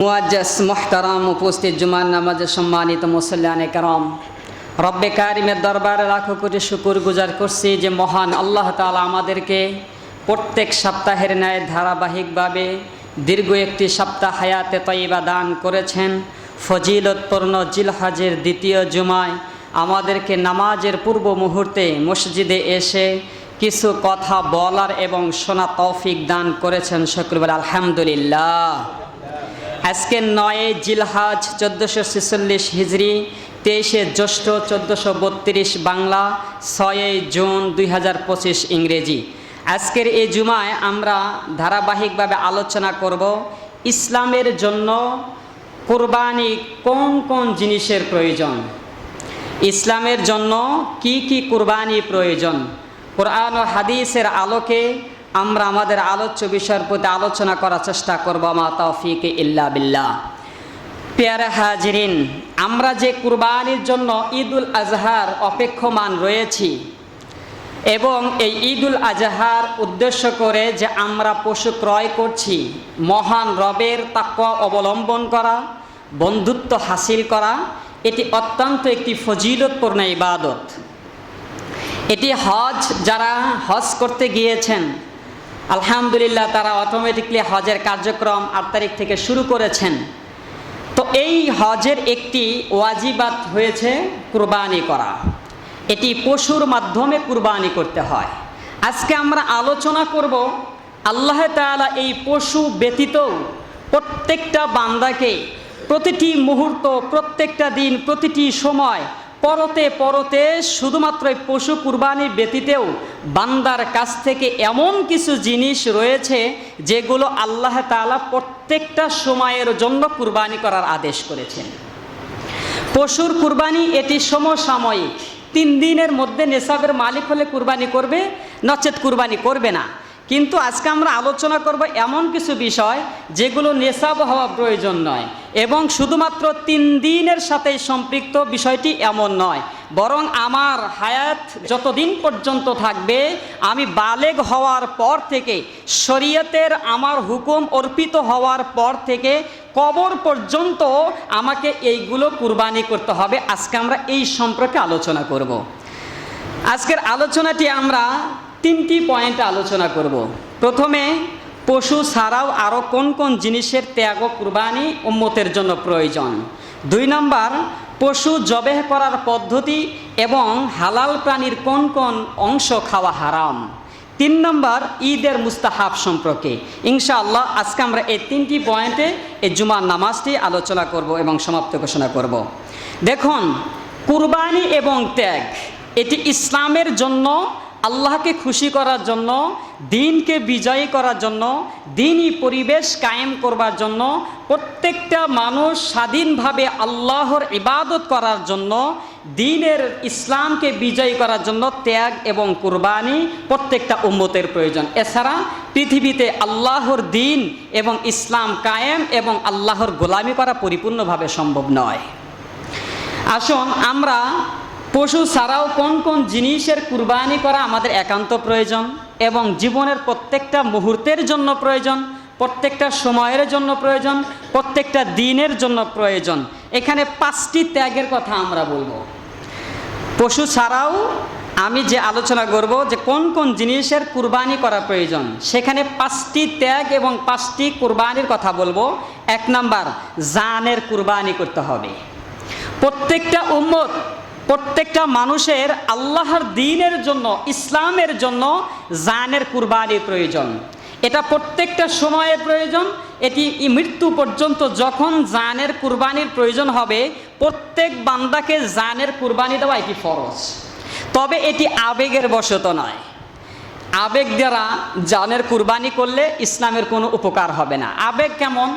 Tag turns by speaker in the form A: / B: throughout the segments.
A: মুআজ্জাজ মুহতারাম উপস্থিত জুমার নামাজে সম্মানিত মুসল্লিয়ানে কেরাম, রব্বে কারিমের দরবারে লাখো কোটি শুকর গুজার করছি যে মহান আল্লাহ তাআলা আমাদেরকে প্রত্যেক সপ্তাহের ন্যায় ধারাবাহিকভাবে দীর্ঘ একটি সপ্তাহ হায়াতে তয়্যিবা দান করেছেন। ফজিলতপূর্ণ জিলহজের দ্বিতীয় জুমায় আমাদেরকে নামাজের পূর্ব মুহূর্তে মসজিদে এসে কিছু কথা বলার এবং শোনা তৌফিক দান করেছেন। সকলে বলে আলহামদুলিল্লাহ। আজকে 9 জিলহজ 1446 হিজরি, 23 জ্যৈষ্ঠ 1432 বাংলা, 6 জুন 2025 ইংরেজি। আজকের এই জুমায় আমরা ধারাবাহিকভাবে আলোচনা করব ইসলামের জন্য কুরবানি কোন কোন জিনিসের প্রয়োজন, ইসলামের জন্য কি কি কুরবানি প্রয়োজন। কোরআন ও হাদিসের আলোকে আমরা আমাদের আলোচ্য বিষয়ের প্রতি আলোচনা করার চেষ্টা করব। মা তাওফিক ইল্লা বিল্লাহ। প্যারা হাজিরিন, আমরা যে কুরবানির জন্য ঈদুল আজহার অপেক্ষমান রয়েছি এবং এই ঈদুল আজহার উদ্দেশ্য করে যে আমরা পশু ক্রয় করছি, মহান রবের তাকওয়া অবলম্বন করা, বন্ধুত্ব হাসিল করা, এটি অত্যন্ত একটি ফজিলতপূর্ণ ইবাদত। এটি হজ, যারা হজ করতে গিয়েছেন আলহামদুলিল্লাহ তারা অটোমেটিকলি হজের কার্যক্রম 8 তারিখ থেকে শুরু করেছেন। তো এই হজের একটি ওয়াজিবাত হয়েছে কুরবানি করা। এটি পশুর মাধ্যমে কুরবানি করতে হয়। আজকে আমরা আলোচনা করব আল্লাহ তাআলা এই পশু ব্যতীত প্রত্যেকটা বান্দাকে প্রতিটি মুহূর্ত, প্রত্যেকটা দিন, প্রতিটি সময় পরতে পরতে শুধুমাত্র এই পশু কুরবানি ব্যতীতেও বান্দার কাছ থেকে এমন কিছু জিনিস রয়েছে যেগুলো আল্লাহ তাআলা প্রত্যেকটা সময়ের জন্য কুরবানি করার আদেশ করেছেন। পশুর কুরবানি এটি সমসাময়িক, 3 দিনের মধ্যে নেশাবের মালিক হলে কুরবানি করবে, নচেত কুরবানি করবে না। কিন্তু আজকে আমরা আলোচনা করব এমন কিছু বিষয় যেগুলো নেশাব হওয়া প্রয়োজন নয় এবং শুধুমাত্র 3 দিনের সাথে সম্পৃক্ত বিষয়টি এমন নয়, বরং আমার হায়াত যতদিন পর্যন্ত থাকবে, আমি বালেগ হওয়ার পর থেকে, শরীয়তের আমার হুকুম অর্পিত হওয়ার পর থেকে কবর পর্যন্ত আমাকে এইগুলো কুরবানি করতে হবে। আজকে আমরা এই সম্পর্কে আলোচনা করব। আজকের আলোচনাটি আমরা 3টি পয়েন্টে আলোচনা করব। প্রথমে পশু ছাড়াও আরও কোন কোন জিনিসের ত্যাগ ও কুরবানি উম্মতের জন্য প্রয়োজন। 2 নম্বর, পশু জবেহ করার পদ্ধতি এবং হালাল প্রাণীর কোন কোন অংশ খাওয়া হারাম। 3 নম্বর, ঈদের মুস্তাহাব সম্পর্কে। ইনশাআল্লাহ আজকে আমরা এই 3টি পয়েন্টে এই জুমার নামাজটি আলোচনা করব এবং সমাপ্ত ঘোষণা করব। দেখুন, কুরবানি এবং ত্যাগ এটি ইসলামের জন্য, আল্লাহকে খুশি করার জন্য, দিনকে বিজয়ী করার জন্য, দিনই পরিবেশ কায়েম করবার জন্য, প্রত্যেকটা মানুষ স্বাধীনভাবে আল্লাহর ইবাদত করার জন্য, দিনের ইসলামকে বিজয়ী করার জন্য ত্যাগ এবং কুরবানি প্রত্যেকটা উম্মতের প্রয়োজন। এছাড়া পৃথিবীতে আল্লাহর দিন এবং ইসলাম কায়েম এবং আল্লাহর গোলামি করা পরিপূর্ণভাবে সম্ভব নয়। আসুন, আমরা পশু ছাড়াও কোন কোন জিনিসের কুরবানি করা আমাদের একান্ত প্রয়োজন এবং জীবনের প্রত্যেকটা মুহূর্তের জন্য প্রয়োজন, প্রত্যেকটা সময়ের জন্য প্রয়োজন, প্রত্যেকটা দিনের জন্য প্রয়োজন। এখানে 5টি ত্যাগের কথা আমরা বলবো। পশু ছাড়াও আমি যে আলোচনা করব যে কোন কোন জিনিসের কুরবানি করা প্রয়োজন, সেখানে 5টি ত্যাগ এবং 5টি কুরবানির কথা বলবো। 1 নম্বর, জানের কুরবানি করতে হবে। প্রত্যেকটা উম্মত, প্রত্যেকটা মানুষের আল্লাহর দ্বীনের জন্য, ইসলামের জন্য জানের কুরবানি প্রয়োজন। এটা প্রত্যেকটা সময়ের প্রয়োজন। এটি মৃত্যু পর্যন্ত যখন জানের কুরবানির প্রয়োজন হবে, প্রত্যেক বান্দাকে জানের কুরবানি দেওয়া এটি ফরজ। তবে এটি আবেগের বশত নয়। আবেগ দ্বারা জানের কুরবানি করলে ইসলামের কোনো উপকার হবে না। আবেগ কেমন,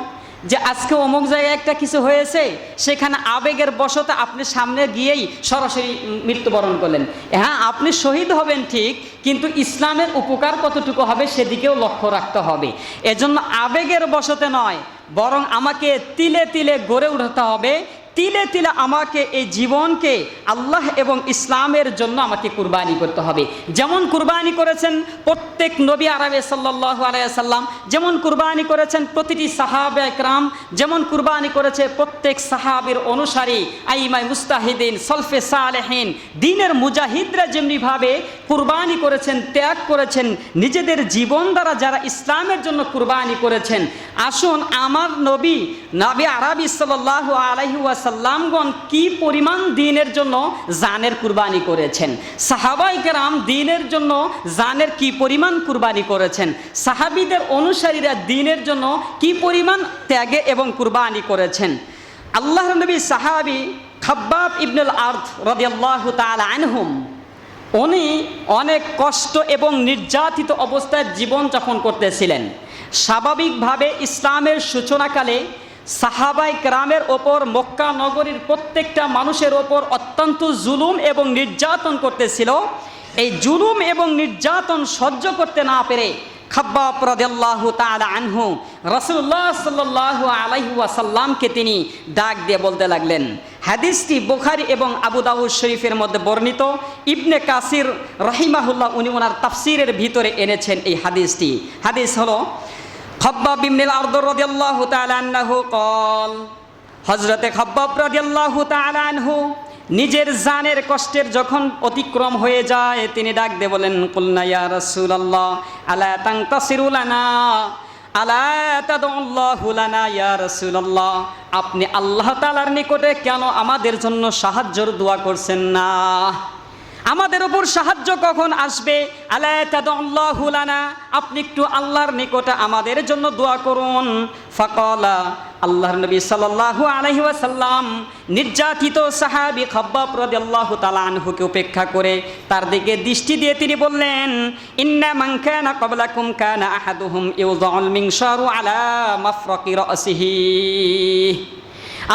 A: যে আজকে অমুক জায়গায় একটা কিছু হয়েছে, সেখানে আবেগের বশত আপনি সামনে গিয়েই সরাসরি মৃত্যুবরণ করলেন। হ্যাঁ, আপনি শহীদ হবেন ঠিক, কিন্তু ইসলামের উপকার কতটুকু হবে সেদিকেও লক্ষ্য রাখতে হবে। এজন্য আবেগের বশতে নয়, বরং আমাকে তিলে তিলে গড়ে উঠাতে হবে তিলে তিলে আমাকে এই জীবনকে আল্লাহ এবং ইসলামের জন্য আমাকে কুরবানি করতে হবে। যেমন কুরবানি করেছেন প্রত্যেক নবী আরবে সাল্লাল্লাহু আলাইহি সাল্লাম, যেমন কুরবানি করেছেন প্রতিটি সাহাবা একরাম, যেমন কুরবানি করেছে প্রত্যেক সাহাবীর অনুসারী আইমাই মুস্তাহিদিন সলফে সালেহিন, দ্বীনের মুজাহিদরা যেমনিভাবে কুরবানি করেছেন, ত্যাগ করেছেন, নিজেদের জীবন দ্বারা যারা ইসলামের জন্য কুরবানি করেছেন, আসুন আমার নবী আরবি সাল্লাল্লাহু আলাইহি ওয়াসাল্লামগণ কি পরিমাণ দ্বীনের জন্য জানের কুরবানি করেছেন, সাহাবায়ে কেরাম দ্বীনের জন্য জানের কি পরিমাণ কুরবানি করেছেন, সাহাবীদের অনুসারীরা দ্বীনের জন্য কি পরিমাণ ত্যাগে এবং কুরবানি করেছেন। আল্লাহর নবী সাহাবী খাব্বাব ইবনুল আরদ রাদিয়াল্লাহু তাআলা আনহুম, উনি অনেক কষ্ট এবং নির্যাতিত অবস্থায় জীবন যাপন করতেছিলেন। স্বাভাবিকভাবে ইসলামের সূচনাকালে সাহাবায়ে কেরামের ওপর মক্কা নগরীর প্রত্যেকটা মানুষের ওপর অত্যন্ত জুলুম এবং নির্যাতন করতেছিল। এই জুলুম এবং নির্যাতন সহ্য করতে না পেরে খাব্বাব রাদিয়াল্লাহু তাআলা আনহু রাসূলুল্লাহ সাল্লাল্লাহু আলাইহি ওয়াসাল্লামকে তিনি ডাক দিয়ে বলতে লাগলেন। হাদিসটি বুখারী এবং আবু দাউদ শরীফের মধ্যে বর্ণিত। ইবনে কাসির রাহিমাহুল্লাহ উনি ওনার তাফসীরের ভিতরে এনেছেন এই হাদিসটি। হাদিস হলো খাব্বাব ইবনুল আরদ রাদিয়াল্লাহু তাআলা আনহু قال, হযরতে খাব্বাব রাদিয়াল্লাহু তাআলা আনহু নিজের জানের কষ্টের যখন অতিক্রম হয়ে যায় তিনি ডাক দিয়ে বলেন, কুলনা ইয়া রাসূলুল্লাহ আলা তানতাসিরু লানা আলা তাদুল্লাহু লানা ইয়া রাসূলুল্লাহ, আপনি আল্লাহ তাআলার নিকটে কেন আমাদের জন্য সাহায্যের দোয়া করছেন না? আমাদের উপর সাহায্য কখন আসবে? আলা তাদুল্লাহু লানা, আপনি একটু আল্লাহর নিকটে আমাদের জন্য দোয়া করুন। ফাকালা, আল্লাহর নবী সাল্লাল্লাহু আলাইহি ওয়াসাল্লাম নির্যাতিত সাহাবী খাব্বাব রাদিয়াল্লাহু তাআলা আনহুকে উপেক্ষা করে তার দিকে দৃষ্টি দিয়ে তিনি বললেন, ইন্না মান কানা ক্বাবলাকুম কানা আহাদুহুম ইউযাউল মিনশারু আলা মাফরাকি রাসিহি।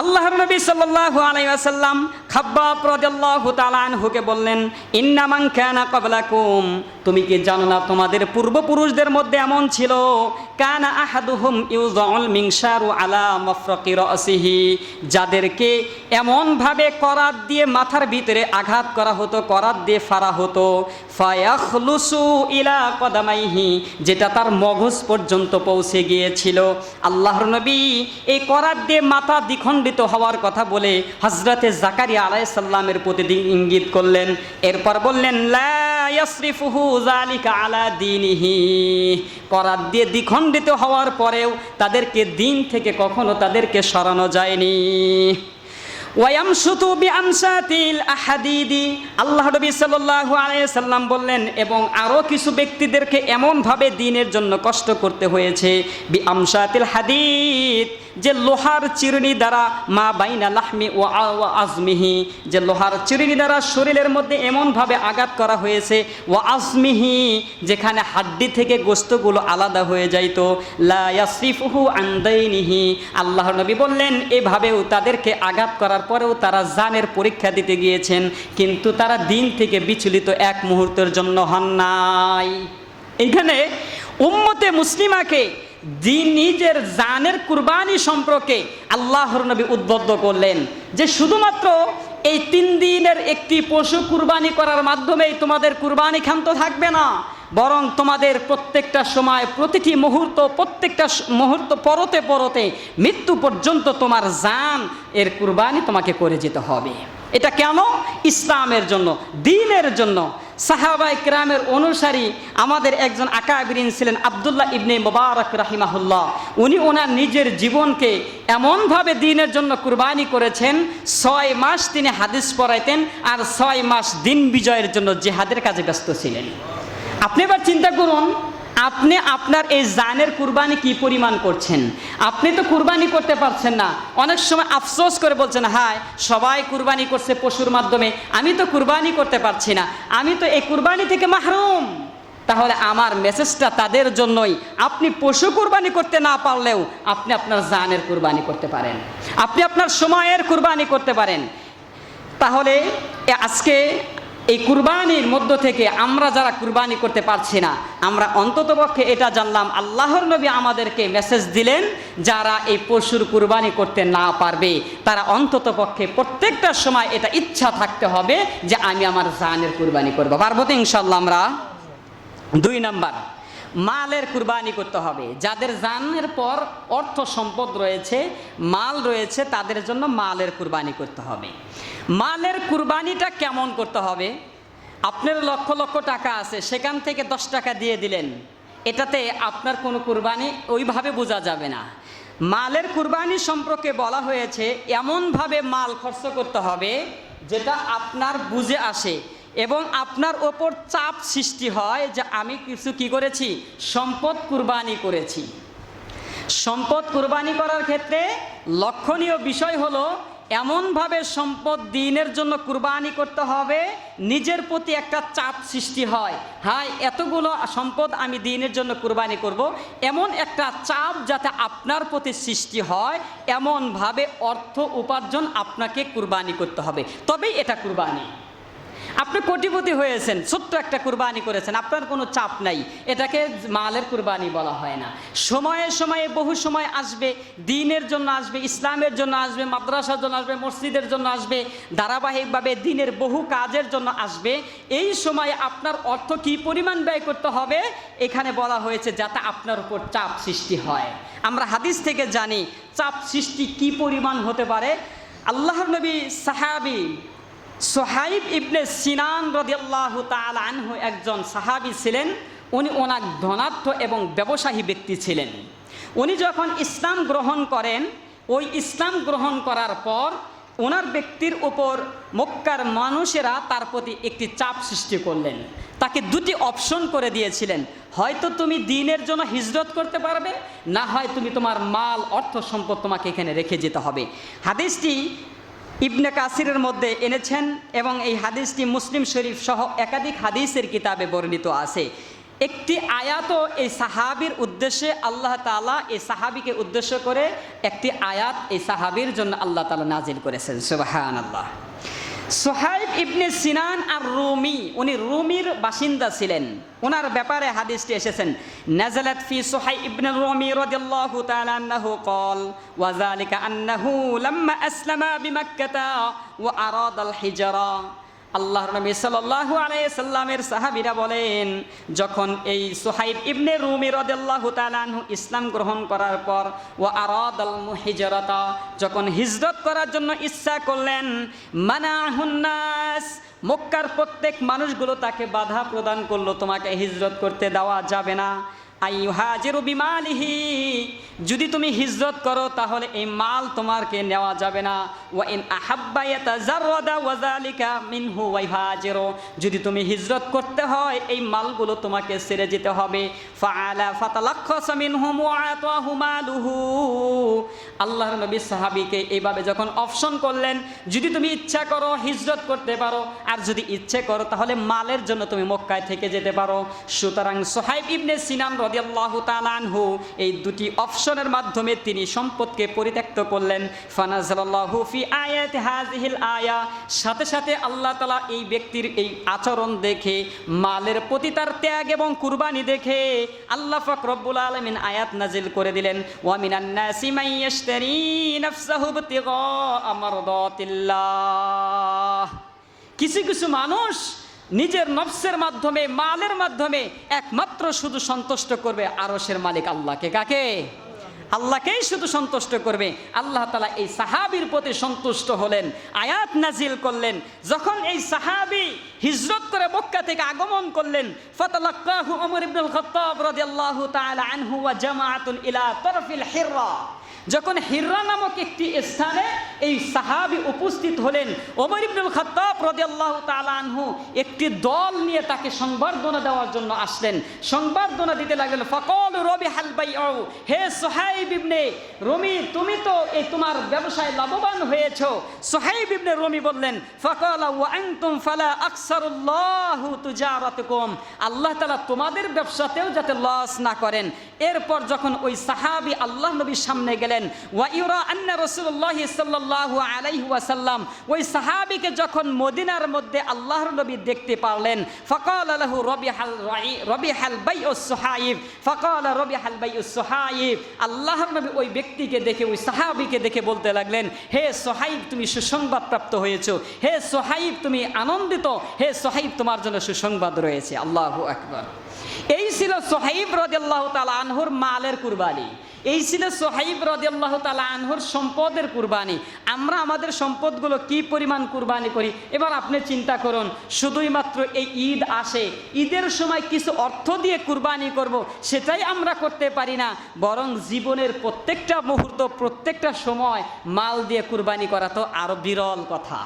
A: আল্লাহর নবী সাল্লাল্লাহু আলাইহি ওয়াসাল্লাম খাব্বাব রাদিয়াল্লাহু তাআলা আনহুকে বললেন, ইন্না মান কানা ক্বাবলাকুম, তুমি কি জানো না তোমাদের পূর্বপুরুষদের মধ্যে এমন ছিল, কানা আহাদুহুম ইউযাউল মিনশারু আলা মাফরাকি রাসিহি, যাদেরকে এমনভাবে করাত দিয়ে মাথার ভিতরে আঘাত করা হতো, করাত দিয়ে ফাড়া হতো, ফায়াখলুসু ইলা কদামাইহি, যেটা তার মগজ পর্যন্ত পৌঁছে গিয়েছিল। আল্লাহর নবী এই করাত দিয়ে মাথা দ্বিখণ্ডিত হওয়ার কথা বলে হযরতে জাকারিয়া আলাইহিস সালামের প্রতি ইঙ্গিত করলেন। এরপর বললেন, লা ইয়াসরিফুহু যালিকা আলা দীনিহি, করাত দিয়ে দ্বিখণ্ডিত হওয়ার পরেও তাদেরকে দিন থেকে কখনো তাদেরকে সরানো যায়নি। ওয়ায়ামশুতু বিআমসাতিল আহাদিদি, আল্লাহ নবী সাল্লাল্লাহু আলাইহি সাল্লাম বললেন, এবং আরও কিছু ব্যক্তিদেরকে এমনভাবে দ্বীনের জন্য কষ্ট করতে হয়েছে, বিআমসাতিল হাদিদ, যে লোহার চিরুনি দ্বারা মা বাইনা লাহমি ও আজমিহি, যে লোহার চিরুনি দ্বারা শরীরের মধ্যে এমনভাবে আঘাত করা হয়েছে, ও আজমিহি, যেখানে হাড্ডি থেকে গোশতগুলো আলাদা হয়ে যাইতো, লা ইয়াসরিফুহু আন দাইনিহি, আল্লাহর নবী বললেন এভাবেও তাদেরকে আঘাত করার পরেও তারা জানের পরীক্ষা দিতে গিয়েছেন, কিন্তু তারা দিন থেকে বিচলিত এক মুহূর্তের জন্য হন নাই। এখানে উম্মতে মুসলিমাকে নিজের জানের কুরবানি সম্পর্কে আল্লাহর নবী উদ্বুদ্ধ করলেন যে শুধুমাত্র এই 3 দিনের একটি পশু কুরবানি করার মাধ্যমেই তোমাদের কুরবানি ক্ষান্ত থাকবে না, বরং তোমাদের প্রত্যেকটা সময় প্রতিটি প্রত্যেকটা মুহূর্ত পরতে পরতে মৃত্যু পর্যন্ত তোমার জান এর কুরবানি তোমাকে করে যেতে হবে। এটা কেন? ইসলামের জন্য, দ্বীনের জন্য। সাহাবায়ে কেরামের অনুসারী আমাদের একজন আকাবিরিন ছিলেন আব্দুল্লাহ ইবনে মুবারক রাহিমাহুল্লাহ, উনি ওনার নিজের জীবনকে এমনভাবে দ্বীনের জন্য কুরবানি করেছেন, 6 মাস তিনি হাদিস পড়াইতেন আর 6 মাস দিন বিজয়ের জন্য জিহাদের কাজে ব্যস্ত ছিলেন। আপনি এবার চিন্তা করুন, আপনি আপনার এই জানের কুরবানি কি পরিমাণ করছেন? আপনি তো কুরবানি করতে পারছেন না, অনেক সময় আফসোস করে বলছেন, হায় সবাই কুরবানি করছে পশুর মাধ্যমে, আমি তো কুরবানি করতে পারছি না, আমি তো এই কুরবানি থেকে মাহরুম। তাহলে আমার মেসেজটা তাদের জন্যই, আপনি পশু কুরবানি করতে না পারলেও আপনি আপনার জানের কুরবানি করতে পারেন, আপনি আপনার সময়ের কুরবানি করতে পারেন। তাহলে আজকে এই কুরবানির মধ্য থেকে আমরা যারা কুরবানি করতে পারছি না, আমরা অন্ততপক্ষে এটা জানলাম আল্লাহর নবী আমাদেরকে মেসেজ দিলেন, যারা এই পশুর কুরবানি করতে না পারবে তারা অন্ততপক্ষে প্রত্যেকটা সময় এটা ইচ্ছা থাকতে হবে যে আমি আমার জানের কুরবানি করব। পারবো তো ইনশাল্লাহ আমরা? 2 নাম্বার, মালের কুরবানি করতে হবে। যাদের জানের পর অর্থ সম্পদ রয়েছে, মাল রয়েছে, তাদের জন্য মালের কুরবানি করতে হবে। মালের কুরবানিটা কেমন করতে হবে? আপনার লক্ষ লক্ষ টাকা আছে, সেখান থেকে 10 টাকা দিয়ে দিলেন, এটাতে আপনার কোনো কুরবানি ওইভাবে বোঝা যাবে না। মালের কুরবানি সম্পর্কে বলা হয়েছে এমনভাবে মাল খরচ করতে হবে যেটা আপনার বুঝে আসে এবং আপনার ওপর চাপ সৃষ্টি হয় যে আমি কিছু কি করেছি, সম্পদ কুরবানি করেছি। সম্পদ কুরবানি করার ক্ষেত্রে লক্ষণীয় বিষয় হলো এমনভাবে সম্পদ দ্বীনের জন্য কুরবানি করতে হবে নিজের প্রতি একটা চাপ সৃষ্টি হয়, হ্যাঁ এতগুলো সম্পদ আমি দ্বীনের জন্য কুরবানি করব, এমন একটা চাপ যাতে আপনার প্রতি সৃষ্টি হয়, এমনভাবে অর্থ উপার্জন আপনাকে কুরবানি করতে হবে, তবেই এটা কুরবানি। আপনি কোটিপতি হয়েছেন, ছোট্ট একটা কুরবানি করেছেন, আপনার কোনো চাপ নাই, এটাকে মালের কুরবানি বলা হয় না। সময়ে সময়ে বহু সময় আসবে, দ্বীনের জন্য আসবে, ইসলামের জন্য আসবে, মাদ্রাসার জন্য আসবে, মসজিদের জন্য আসবে, ধারাবাহিকভাবে দ্বীনের বহু কাজের জন্য আসবে। এই সময় আপনার অর্থ কী পরিমাণ ব্যয় করতে হবে এখানে বলা হয়েছে যাতে আপনার উপর চাপ সৃষ্টি হয়। আমরা হাদিস থেকে জানি চাপ সৃষ্টি কী পরিমাণ হতে পারে। আল্লাহর নবী সাহাবী সোহাইব ইবনে সিনান রাদিয়াল্লাহু তাআলা আনহু একজন সাহাবী ছিলেন। উনি অনেক ধনাঢ্য এবং ব্যবসায়ী ব্যক্তি ছিলেন। উনি যখন ইসলাম গ্রহণ করেন, ওই ইসলাম গ্রহণ করার পর ওনার ব্যক্তির উপর মক্কার মানুষেরা তার প্রতি একটি চাপ সৃষ্টি করলেন। তাকে 2টি অপশন করে দিয়েছিলেন, হয়তো তুমি দ্বীনের জন্য হিজরত করতে পারবে, না হয় তুমি তোমার মাল অর্থ সম্পদ তোমাকে এখানে রেখে যেতে হবে। হাদিসটি ইবনে কাসিরের মধ্যে এনেছেন এবং এই হাদিসটি মুসলিম শরীফ সহ একাধিক হাদিসের কিতাবে বর্ণিত আছে। একটি আয়াতও এই সাহাবীর উদ্দেশ্যে আল্লাহ তাআলা এই সাহাবীকে উদ্দেশ্য করে একটি আয়াত এই সাহাবীর জন্য আল্লাহ তাআলা নাজিল করেছেন। সুবহানাল্লাহ। সোহাইব ইবনে সিনান আর রুমি, উনি রুমির বাসিন্দা ছিলেন। ওনার ব্যাপারে হাদিসটি এসেছেন, নাযালাত ফি সোহাইব ইবনে রুমি রাদিয়াল্লাহু তাআলা আনহু قال وذلك أنه لما أسلم بمكة وأراد الهجرة। আল্লাহর নবী সাল্লাল্লাহু আলাইহি সাল্লামের সাহাবীরা বলেন, যখন এই সোহাইব ইবনে রুমি রাদিয়াল্লাহু তাআলা আনহু ইসলাম গ্রহণ করার পর ওয়া আরাদাল মুহিজরাতা, যখন হিজরত করার জন্য ইচ্ছা করলেন, মানাহুন নাস, মক্কার প্রত্যেক মানুষগুলো তাকে বাধা প্রদান করলো, তোমাকে হিজরত করতে দেওয়া যাবে না। আইয়ুহাজিরু বিমালিহি, যদি তুমি হিজরত করো তাহলে এই মাল তোমাকে নেওয়া যাবে না। ওয়া ইন আহাব্বা ইয়াতাজাররাদা ওয়া যালিকা মিনহু ওয়া ইহাজিরু, যদি তুমি হিজরত করতে হয় এই মালগুলো তোমাকে ছেড়ে যেতে হবে। ফাআলা ফাতালাক্খাসা মিনহুম ওয়া আতাহু মালুহু। আল্লাহর নবী সাহাবীকে এইভাবে যখন অপশন করলেন, যদি তুমি ইচ্ছা করো হিজরত করতে পারো, আর যদি ইচ্ছে করো তাহলে মালের জন্য তুমি মক্কায় থেকে যেতে পারো। সুতরাং সোহাইব ইবনে সিনান রাদিয়াল্লাহু তাআলা আনহু এই 2টি অপশনের মাধ্যমে তিনি সম্পদকে পরিত্যক্ত করলেন। ফানাজালাল্লাহু ফি আয়াতি হাযিহিল আয়া, সাথে সাথে আল্লাহ তাআলা এই ব্যক্তির এই আচরণ দেখে, মালের প্রতি তার ত্যাগ এবং কুরবানি দেখে আল্লাহ পাক রব্বুল আলামিন আয়াত নাজিল করে দিলেন, ওয়া মিনান নাসি মান ইয়াশতারি নাফসাহু ইবতিগা মারদাতিল্লাহ। কিছু কিছু মানুষ নিজের নফসের মাধ্যমে, মালের মাধ্যমে একমাত্র শুধু সন্তুষ্ট করবে আরশের মালিক আল্লাহকে। কাকে? আল্লাহকেই শুধু সন্তুষ্ট করবে। আল্লাহ তাআলা এই সাহাবীর প্রতি সন্তুষ্ট হলেন, আয়াত নাজিল করলেন। যখন এই সাহাবী হিজরত করে মক্কা থেকে আগমন করলেন, ফাতালাক্কাহু ওমর ইবনুল খাত্তাব রাদিয়াল্লাহু তাআলা আনহু ওয়া জামাআতুন ইলা তারফিল হিররা। যখন হিররা নামক একটি স্থানে এই সাহাবী উপস্থিত হলেন, ওমর ইবনুল খাত্তাব রাদিয়াল্লাহু তাআলা আনহু একটি দল নিয়ে তাকে সংবর্ধনা দেওয়ার জন্য আসলেন। সংবর্ধনা দিতে লাগলেন, ফাকালু রাবিহাল বাইউ, হে সোহাইব ইবনে রুমি, তুমি তো এই তোমার ব্যবসায় লাভবান হয়েছো। সোহাইব ইবনে রুমি বললেন, ফাকালা ওয়া আনতুম ফালা আকসারুল্লাহু তুজারাতুকুম, আল্লাহ তাআলা তোমাদের ব্যবসাতেও যাতে লস না করেন। এরপর যখন ওই সাহাবী আল্লাহ নবীর সামনে গেলেন, ওয়া ইউরা আন্না রাসূলুল্লাহ সাল্লাল্লাহু সাল্লাল্লাহু আলাইহি ওয়াসাল্লাম ওই সাহাবীকে যখন মদিনার মধ্যে আল্লাহর নবী দেখতে পারলেন, ফাকালা লাহু রবিহাল বাইউস সুহাইব, ফাকালা রবিহাল বাইউস সুহাইব, আল্লাহর নবী ওই ব্যক্তিকে দেখে, ওই সাহাবীকে দেখে বলতে লাগলেন, হে সুহাইব তুমি সুসংবাদ প্রাপ্ত হয়েছো, হে সুহাইব তুমি আনন্দিত, হে সুহাইব তোমার জন্য সুসংবাদ রয়েছে। আল্লাহু আকবার। এই ছিল সুহাইব রাদিয়াল্লাহু তাআলা আনহুর মালের কুরবানি, এই ছিল সুহাইব রাদিয়াল্লাহু তাআলা আনহুর সম্পদের কুরবানি। আমরা আমাদের সম্পদগুলো কি পরিমাণ কুরবানি করি? এবার আপনি চিন্তা করুন, শুধুই মাত্র এই ঈদ আসে, ঈদের সময় কিছু অর্থ দিয়ে কুরবানি করব, সেটাই আমরা করতে পারি না, বরং জীবনের প্রত্যেকটা মুহূর্ত, প্রত্যেকটা সময় মাল দিয়ে কুরবানি করা তো আরো বিরল কথা।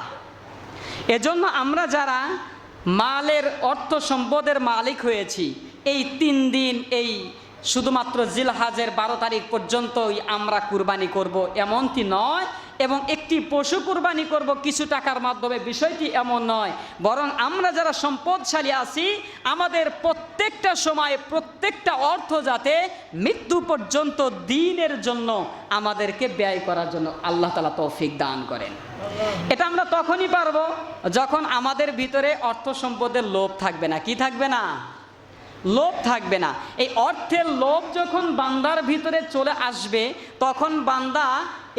A: এজন্য আমরা যারা মালের অর্থ সম্পদের মালিক হয়েছি, এই 3 দিন এই শুধুমাত্র জিলহাজের 12 তারিখ পর্যন্তই আমরা কুরবানি করব এমনটি নয়, এবং একটি পশু কুরবানি করব কিছু টাকার মাধ্যমে, বিষয়টি এমন নয়, বরং আমরা যারা সম্পদশালী আছি আমাদের প্রত্যেকটা সময়ে প্রত্যেকটা অর্থ যাতে মৃত্যু পর্যন্ত দ্বীনের জন্য আমাদেরকে ব্যয় করার জন্য আল্লাহ তাআলা তৌফিক দান করেন। এটা আমরা তখনই পারবো যখন আমাদের ভিতরে অর্থ সম্পদের লোভ থাকবে না। কি থাকবে না? লোভ থাকবে না। এই অর্থের লোভ যখন বান্দার ভিতরে চলে আসবে, তখন বান্দা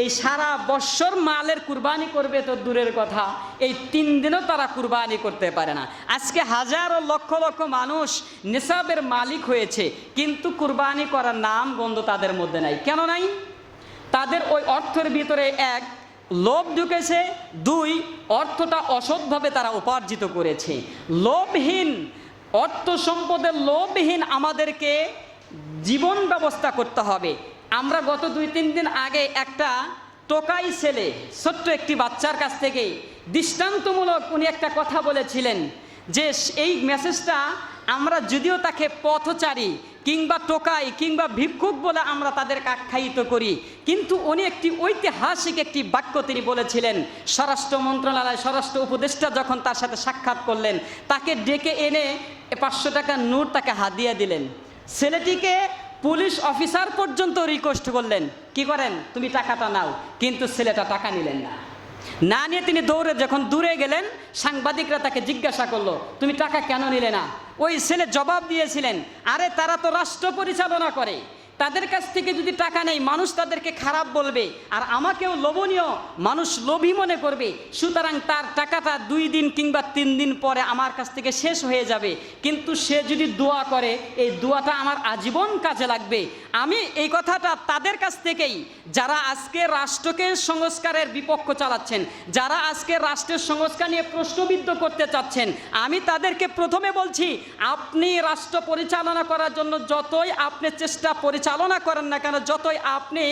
A: এই সারা বৎসর মালের কুরবানি করবে তো দূরের কথা, এই 3 দিনও তারা কুরবানি করতে পারে না। আজকে হাজারো লক্ষ লক্ষ মানুষ নিসাবের মালিক হয়েছে, কিন্তু কুরবানি করার নাম গন্ধ তাদের মধ্যে নাই। কেন নাই? তাদের ওই অর্থের ভিতরে 1 লোভ ঢুকেছে, 2 অর্থটা অসৎভাবে তারা উপার্জিত করেছে। লোভহীন, অর্থ সম্পদের লোভহীন আমাদেরকে জীবন ব্যবস্থা করতে হবে। আমরা গত 2-3 দিন আগে একটা টোকাই ছেলে, ছোট্ট একটি বাচ্চার কাছ থেকে দৃষ্টান্তমূলক উনি একটা কথা বলেছিলেন, যে এই মেসেজটা আমরা যদিও তাকে পথচারী কিংবা টোকাই কিংবা ভিক্ষুক বলে আমরা তাদেরকে আখ্যায়িত করি, কিন্তু উনি একটি ঐতিহাসিক একটি বাক্য তিনি বলেছিলেন। স্বরাষ্ট্র মন্ত্রণালয় স্বরাষ্ট্র উপদেষ্টা যখন তার সাথে সাক্ষাৎ করলেন, তাকে ডেকে এনে 500 টাকার নোট তাকে হাদিয়া দিলেন। ছেলেটিকে পুলিশ অফিসার পর্যন্ত রিকোয়েস্ট করলেন, কি করেন তুমি টাকাটা নাও, কিন্তু ছেলেটা টাকা নিলেন না। না নিয়ে তিনি দৌড়ে যখন দূরে গেলেন, সাংবাদিকরা তাকে জিজ্ঞাসা করলো তুমি টাকা কেন নিলে না? ওই ছেলে জবাব দিয়েছিলেন, আরে তারা তো রাষ্ট্র পরিচালনা করে, তাদের কাছ থেকে যদি টাকা নেই মানুষ তাদেরকে খারাপ বলবে, আর আমাকেও লোভনীয় মানুষ লোভী মনে করবে, সুতরাং তার টাকাটা 2 দিন কিংবা 3 দিন পরে আমার কাছ থেকে শেষ হয়ে যাবে, কিন্তু সে যদি দোয়া করে এই দোয়াটা আমার আজীবন কাজে লাগবে। আমি এই কথাটা তাদের কাছ থেকেই, যারা আজকে রাষ্ট্রকে সংস্কারের বিপক্ষ চালাচ্ছেন, যারা আজকে রাষ্ট্রের সংস্কার নিয়ে প্রশ্নবিদ্ধ করতে চাচ্ছেন, আমি তাদেরকে প্রথমে বলছি, আপনি রাষ্ট্র পরিচালনা করার জন্য যতই আপনি চেষ্টা পরিচালনা করেন না কেন, যতই আপনি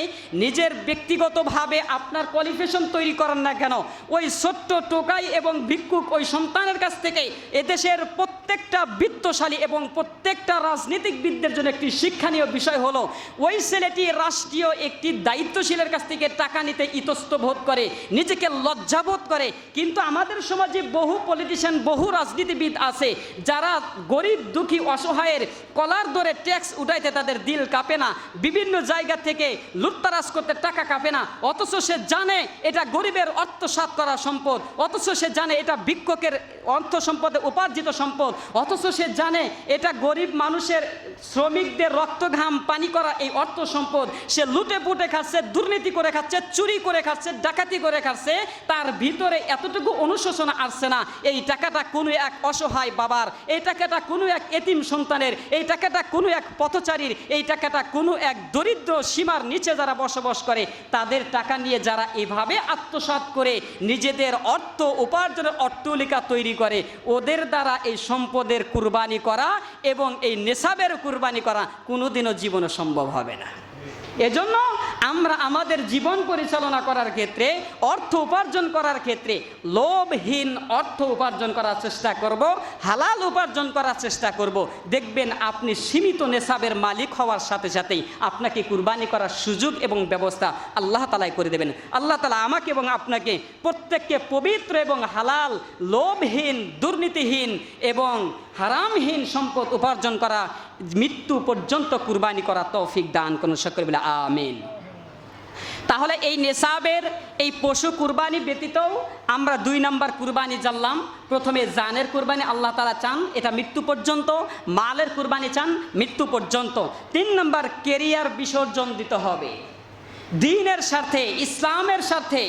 A: নিজের ব্যক্তিগতভাবে আপনার কোয়ালিফিকেশন তৈরি করেন না কেন, ওই ছোট্ট টোকাই এবং ভিক্ষুক ওই সন্তানের কাছ থেকে এদেশের প্রত্যেকটা বিত্তশালী এবং প্রত্যেকটা রাজনীতিকবিদদের জন্য একটি শিক্ষণীয় বিষয় হলো, ওই ছেলেটি রাষ্ট্রীয় একটি দায়িত্বশীলের কাছ থেকে টাকা নিতে ইতস্তত বোধ করে, নিজেকে লজ্জাবোধ করে। কিন্তু আমাদের সমাজে বহু পলিটিশিয়ান, বহু রাজনীতিবিদ আছে যারা গরিব দুঃখী অসহায়ের কলার ধরে ট্যাক্স উঠাইতে তাদের দিল কাঁপে না, বিভিন্ন জায়গা থেকে লুটতারাজ করতে টাকা কাঁপে না, অথচ সে জানে এটা গরিবের আত্মসাৎ করা সম্পদ, অথচ সে জানে এটা ভিক্ষুকের অর্থ সম্পদে উপার্জিত সম্পদ, অথচ সে জানে এটা গরিব মানুষের শ্রমিকদের রক্ত ঘাম পানি করা এই অর্থ সম্পদ। সে লুটে পুটে খাচ্ছে, দুর্নীতি করে খাচ্ছে, চুরি করে খাচ্ছে, ডাকাতি করে খাচ্ছে, তার ভিতরে এতটুকু অনুশোচনা আসছে না এই টাকাটা কোনো এক অসহায় বাবার, এই টাকাটা কোনো এক এতিম সন্তানের, এই টাকাটা কোনো এক পথচারীর, এই টাকাটা কোনো এক দরিদ্র সীমার নিচে যারা বসবাস করে তাদের টাকা নিয়ে যারা এভাবে আত্মসাৎ করে নিজেদের অর্থ উপার্জনের অট্টালিকা তৈরি করে, ওদের দ্বারা এই সম্পদের কুরবানি করা এবং এই নেশাবের কুরবানি করা কোনোদিনও জীবনে সম্ভব হবে না। এজন্য আমরা আমাদের জীবন পরিচালনা করার ক্ষেত্রে, অর্থ উপার্জন করার ক্ষেত্রে লোভহীন অর্থ উপার্জন করার চেষ্টা করব, হালাল উপার্জন করার চেষ্টা করব। দেখবেন আপনি সীমিত নেশাবের মালিক হওয়ার সাথে সাথেই আপনাকে কুরবানি করার সুযোগ এবং ব্যবস্থা আল্লাহ তাআলাই করে দেবেন। আল্লাহ তাআলা আমাকে এবং আপনাকে প্রত্যেককে পবিত্র এবং হালাল, লোভহীন, দুর্নীতিহীন এবং হারামহীন সম্পদ উপার্জন করা, মৃত্যু পর্যন্ত কুরবানি করা তৌফিক দান করুন। সকলে বলে আমিন। তাহলে এই নেশাবের এই পশু কুরবানি ব্যতীতও আমরা 2 নম্বর কুরবানি জানলাম। প্রথমে জানের কুরবানি আল্লাহ তাআলা চান এটা মৃত্যু পর্যন্ত, মালের কুরবানি চান মৃত্যু পর্যন্ত। 3 নম্বর কেরিয়ার বিসর্জন দিতে হবে, দ্বীনের স্বার্থে, ইসলামের স্বার্থে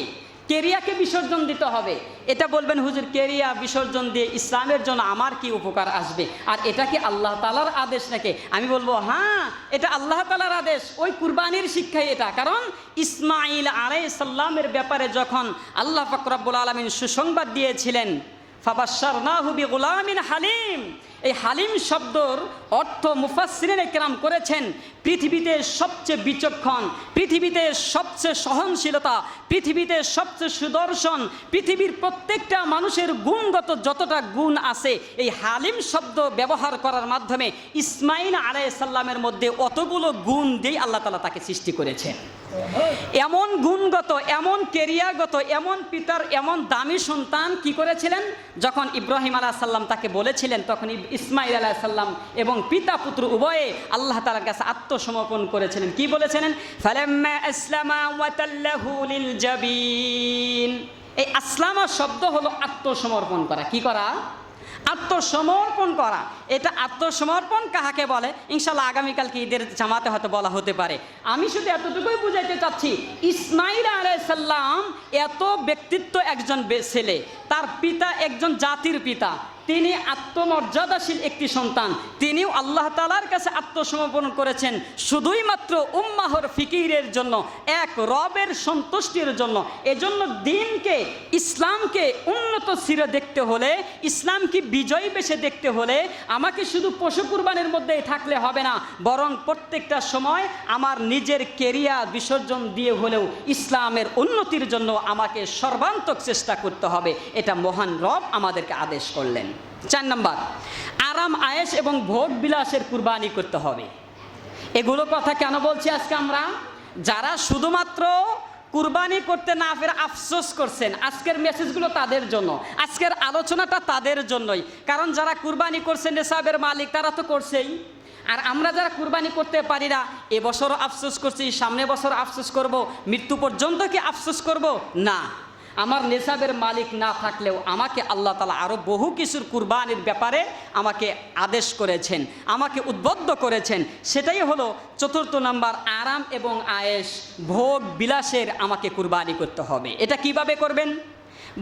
A: কেরিয়াকে বিসর্জন দিতে হবে। এটা বলবেন হুজুর কেরিয়া বিসর্জন দিয়ে ইসলামের জন্য আমার কি উপকার আসবে, আর এটা কি আল্লাহ তাআলার আদেশ নাকি? আমি বলবো হ্যাঁ, এটা আল্লাহ তাআলার আদেশ, ওই কুরবানির শিক্ষাই এটা। কারণ ইসমাঈল আলাইহিস সালামের ব্যাপারে যখন আল্লাহ পাক রব্বুল আলামিন সুসংবাদ দিয়েছিলেন, ফাবাশশারনাহু বিগুলামিন হালিম, এই হালিম শব্দর অর্থ মুফাসসিরিনে কেরাম করেছেন পৃথিবীতে সবচেয়ে বিচক্ষণ, পৃথিবীতে সবচেয়ে সহনশীলতা, পৃথিবীতে সবচেয়ে সুদর্শন, পৃথিবীর প্রত্যেকটা মানুষের গুণগত যতটা গুণ আছে এই হালিম শব্দ ব্যবহার করার মাধ্যমে ইসমাঈল আলাইহিস সালামের মধ্যে অতগুলো গুণ দিয়ে আল্লাহ তাআলা তাকে সৃষ্টি করেছেন। এমন গুণগত, এমন কেরিয়ারগত, এমন পিতার এমন দামি সন্তান কি করেছিলেন, যখন ইব্রাহিম আলাইহিস সালাম তাকে বলেছিলেন তখন ইসমাঈল আলাইহিস সালাম এবং পিতা পুত্র উভয়ে আল্লাহ তাআলার কাছে আত্মসমর্পণ করেছিলেন। কি বলেছিলেন? ফালাম্মা আসলামা ওয়া তাল্লাহু লিল জাবিন। এই আসলামা শব্দ হলো আত্মসমর্পণ করা। কি করা? আত্মসমর্পণ করা। এটা আত্মসমর্পণ কাহাকে বলে ইনশাআল্লাহ আগামীকালকে ঈদের জামাতে হয়তো বলা হতে পারে। আমি শুধু এতটুকুই বুঝাইতে চাচ্ছি, ইসমাঈল আলাইহিস সালাম এত ব্যক্তিত্ব একজন ছেলে, তার পিতা একজন জাতির পিতা, তিনি আত্মমর্যাদাশীল একটি সন্তান, তিনিও আল্লাহ তাআলার কাছে আত্মসমর্পণ করেছেন শুধুই মাত্র উম্মাহর ফিকিরের জন্য, এক রবের সন্তুষ্টির জন্য। এজন্য দিনকে, ইসলামকে উন্নত সিরে দেখতে হলে, ইসলামকে বিজয়ী বেশে দেখতে হলে আমাকে শুধু পশু কুরবানির মধ্যেই থাকলে হবে না, বরং প্রত্যেকটা সময় আমার নিজের কেরিয়ার বিসর্জন দিয়ে হলেও ইসলামের উন্নতির জন্য আমাকে সর্বান্তক চেষ্টা করতে হবে। এটা মহান রব আমাদেরকে আদেশ করলেন। 4 নম্বর, আরাম আয়েশ এবং ভোগ বিলাসের কুরবানি করতে হবে। এগুলো কথা কেন বলছি আজকে আমরা? যারা শুধুমাত্র কুরবানি করতে না পেরে আফসোস করছেন, আজকের মেসেজগুলো তাদের জন্য, আজকের আলোচনাটা তাদের জন্যই। কারণ যারা কুরবানি করছেন নেশাবের মালিক তারা তো করছেই, আর আমরা যারা কুরবানি করতে পারি না, এবছরও আফসোস করছি, সামনে বছর আফসোস করব, মৃত্যু পর্যন্ত কি আফসোস করব? না। আমার নেশাবের মালিক না থাকলেও আমাকে আল্লাহ তাআলা আরও বহু কিছুর কুরবানির ব্যাপারে আমাকে আদেশ করেছেন, আমাকে উদ্বুদ্ধ করেছেন। সেটাই হলো 4 নম্বর, আরাম এবং আয়েশ, ভোগ বিলাসের আমাকে কুরবানি করতে হবে। এটা কিভাবে করবেন?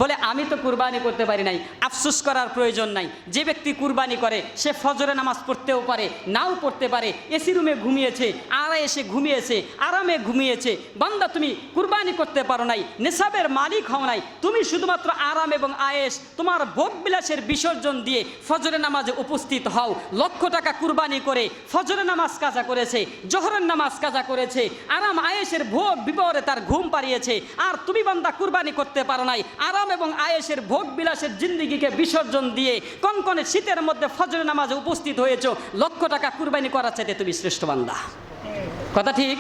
A: বলে আমি তো কুরবানি করতে পারি নাই, আফসোস করার প্রয়োজন নাই। যে ব্যক্তি কুরবানি করে সে ফজরে নামাজ পড়তেও পারে, নাও পড়তে পারে, এসি রুমে ঘুমিয়েছে, আরামে ঘুমিয়েছে, আরামে ঘুমিয়েছে। বান্দা তুমি কুরবানি করতে পারো নাই, নেশাবের মালিক হও নাই, তুমি শুধুমাত্র আরাম এবং আয়েশ তোমার ভোগ বিলাসের বিসর্জন দিয়ে ফজরে নামাজে উপস্থিত হও। লক্ষ টাকা কুরবানি করে ফজরে নামাজ কাজা করেছে, জোহরের নামাজ কাজা করেছে, আরাম আয়েশের ভোগ বিপরে তার ঘুম পাড়িয়েছে, আর তুমি বান্দা কুরবানি করতে পারো নাই, আরাম এবং আয়েশের ভোগ বিলাসের জিন্দেগিকে বিসর্জন দিয়ে কনকনে শীতের মধ্যে ফজরের নামাজে উপস্থিত হয়েছো। লক্ষ টাকা কুরবানি করার চাইতে তুমি শ্রেষ্ঠ বান্দা। কথা ঠিক?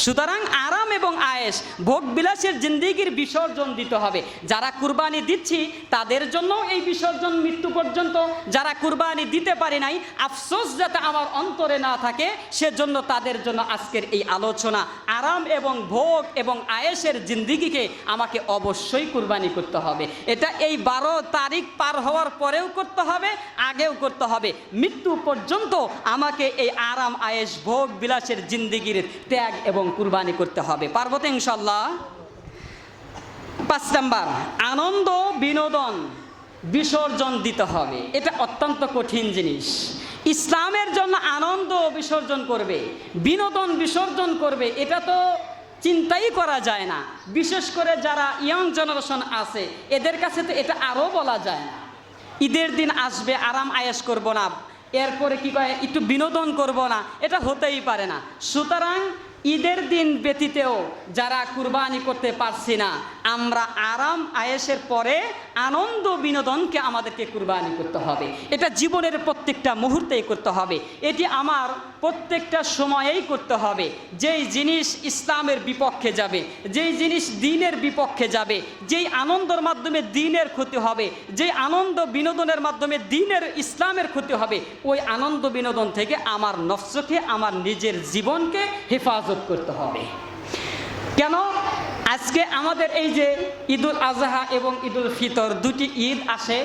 A: সুতরাং আরাম এবং আয়েশ, ভোগ বিলাসের জিন্দেগির বিসর্জন দিতে হবে। যারা কুরবানি দিচ্ছি তাদের জন্য এই বিসর্জন মৃত্যু পর্যন্ত। যারা কুরবানি দিতে পারি নাই, আফসোস যাতে আমার অন্তরে না থাকে, সেজন্য তাদের জন্য আজকের এই আলোচনা। আরাম এবং ভোগ এবং আয়েশের জিন্দেগিকে আমাকে অবশ্যই কুরবানি করতে হবে। এটা এই 12 তারিখ পার হওয়ার পরেও করতে হবে, আগেও করতে হবে, মৃত্যু পর্যন্ত আমাকে এই আরাম আয়েশ ভোগ বিলাসের জিন্দেগির ত্যাগ এবং কুরবানি করতে হবে। পারবো তো ইনশাআল্লাহ? 5 নম্বর, আনন্দ বিনোদন বিসর্জন দিতে হবে। এটা অত্যন্ত কঠিন জিনিস। ইসলামের জন্য আনন্দ বিসর্জন করবে, বিনোদন বিসর্জন করবে, এটা তো চিন্তাই করা যায় না। বিশেষ করে যারা ইয়াং জেনারেশন আছে এদের কাছে তো এটা আরও বলা যায় না। ঈদের দিন আসবে, আরাম আয়েশ করব না, এরপরে কি কয় একটু বিনোদন করব না, এটা হতেই পারে না। সুতরাং ঈদের দিন ব্যতীতেও যারা কুরবানি করতে পারছি না, আমরা আরাম আয়েশের পরে আনন্দ বিনোদনকে আমাদেরকে কুরবানি করতে হবে। এটা জীবনের প্রত্যেকটা মুহূর্তেই করতে হবে, এটি আমার প্রত্যেকটা সময়েই করতে হবে। যেই জিনিস ইসলামের বিপক্ষে যাবে, যেই জিনিস দ্বীনের বিপক্ষে যাবে, যেই আনন্দের মাধ্যমে দ্বীনের ক্ষতি হবে, যেই আনন্দ বিনোদনের মাধ্যমে দ্বীনের ইসলামের ক্ষতি হবে, ওই আনন্দ বিনোদন থেকে আমার নফসকে, আমার নিজের জীবনকে হেফাজত করতে হবে। কেন? আজকে আমাদের এই যে ঈদুল আজহা এবং ঈদুল ফিতর দুটি ঈদ আসে,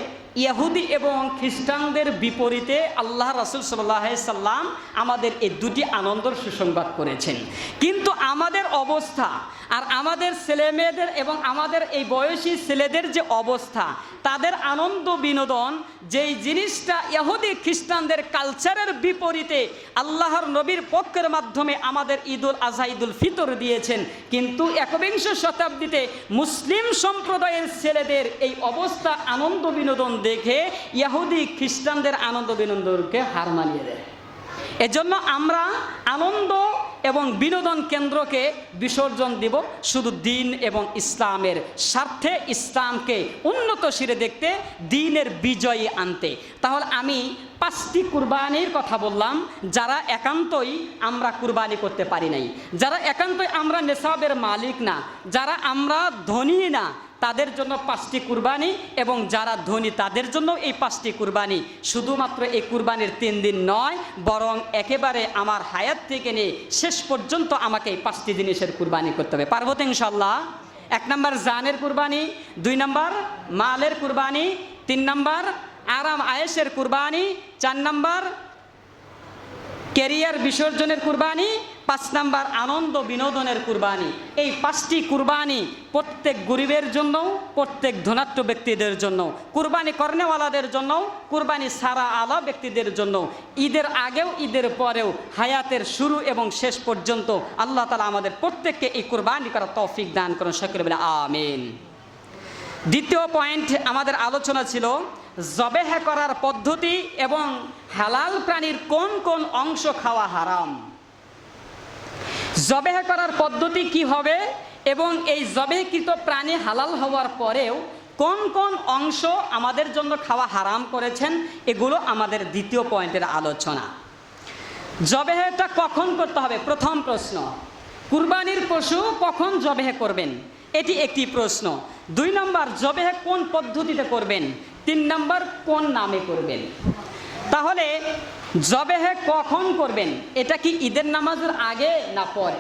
A: ইহুদি এবং খ্রিস্টানদের বিপরীতে আল্লাহ রাসূল সাল্লাল্লাহু আলাইহি সাল্লাম আমাদের এই দুটি আনন্দের সুসংবাদ করেছেন। কিন্তু আমাদের অবস্থা আর আমাদের ছেলেমেয়েদের এবং আমাদের এই বয়সী ছেলেদের যে অবস্থা, তাদের আনন্দ বিনোদন যেই জিনিসটা ইহুদি খ্রিস্টানদের কালচারের বিপরীতে আল্লাহর নবীর পক্ষের মাধ্যমে আমাদের ঈদুল আজহা ঈদুল ফিতর দিয়েছেন, কিন্তু একবিংশ শতাব্দীতে মুসলিম সম্প্রদায়ের ছেলেদের এই অবস্থা আনন্দ বিনোদন দেখে ইহুদি খ্রিস্টানদের আনন্দ বিনোদনকে হার মানিয়ে দেয়। এজন্য আমরা আনন্দ এবং বিনোদন কেন্দ্রকে বিসর্জন দিব শুধু দিন এবং ইসলামের স্বার্থে, ইসলামকে উন্নত শিরে দেখতে, দিনের বিজয়ী আনতে। তাহলে আমি 5টি কুরবানির কথা বললাম, যারা একান্তই আমরা কুরবানি করতে পারি নাই, যারা একান্তই আমরা নেশাবের মালিক না, যারা আমরা ধনী না, তাদের জন্য 5টি কুরবানি, এবং যারা ধনী তাদের জন্য এই 5টি কুরবানি। শুধুমাত্র এই কুরবানির 3 দিন নয়, বরং একেবারে আমার হায়াত থেকে নিয়ে শেষ পর্যন্ত আমাকে এই 5টি জিনিসের কুরবানি করতে হবে। পারবো তো ইনশাল্লাহ? 1 নম্বর জানের কুরবানি, 2 নম্বর মালের কুরবানি, 3 নম্বর আরাম আয়েশের কুরবানি, 4 নম্বর ক্যারিয়ার বিসর্জনের কুরবানি, 5 নম্বর আনন্দ বিনোদনের কুরবানি। এই 5টি কুরবানি প্রত্যেক গরিবের জন্য, প্রত্যেক ধনাঢ্য ব্যক্তিদের জন্য, কুরবানি করনেওয়ালাদের জন্য, কুরবানি সারা আলা ব্যক্তিদের জন্য, ঈদের আগেও ঈদের পরেও, হায়াতের শুরু এবং শেষ পর্যন্ত আল্লাহ তাআলা আমাদের প্রত্যেককে এই কুরবানি করার তৌফিক দান করুন। সকলে বলে আমিন। দ্বিতীয় পয়েন্ট আমাদের আলোচনা ছিল জবেহ করার পদ্ধতি এবং হালাল প্রাণীর কোন কোন অংশ খাওয়া হারাম। জবেহ করার পদ্ধতি কি হবে এবং এই জবেহকৃত প্রাণী হালাল হওয়ার পরেও কোন কোন অংশ আমাদের জন্য খাওয়া হারাম করেছেন, এগুলো আমাদের দ্বিতীয় পয়েন্টের আলোচনা। জবেহটা কখন করতে হবে? প্রথম প্রশ্ন, কুরবানির পশু কখন জবেহ করবেন, এটি একটি প্রশ্ন। 2 নম্বর, জবেহ কোন পদ্ধতিতে করবেন। 3 নম্বর, কোন নামে করবেন। তাহলে জবেহ কখন করবেন, এটা কি ঈদের নামাজের আগে না পরে?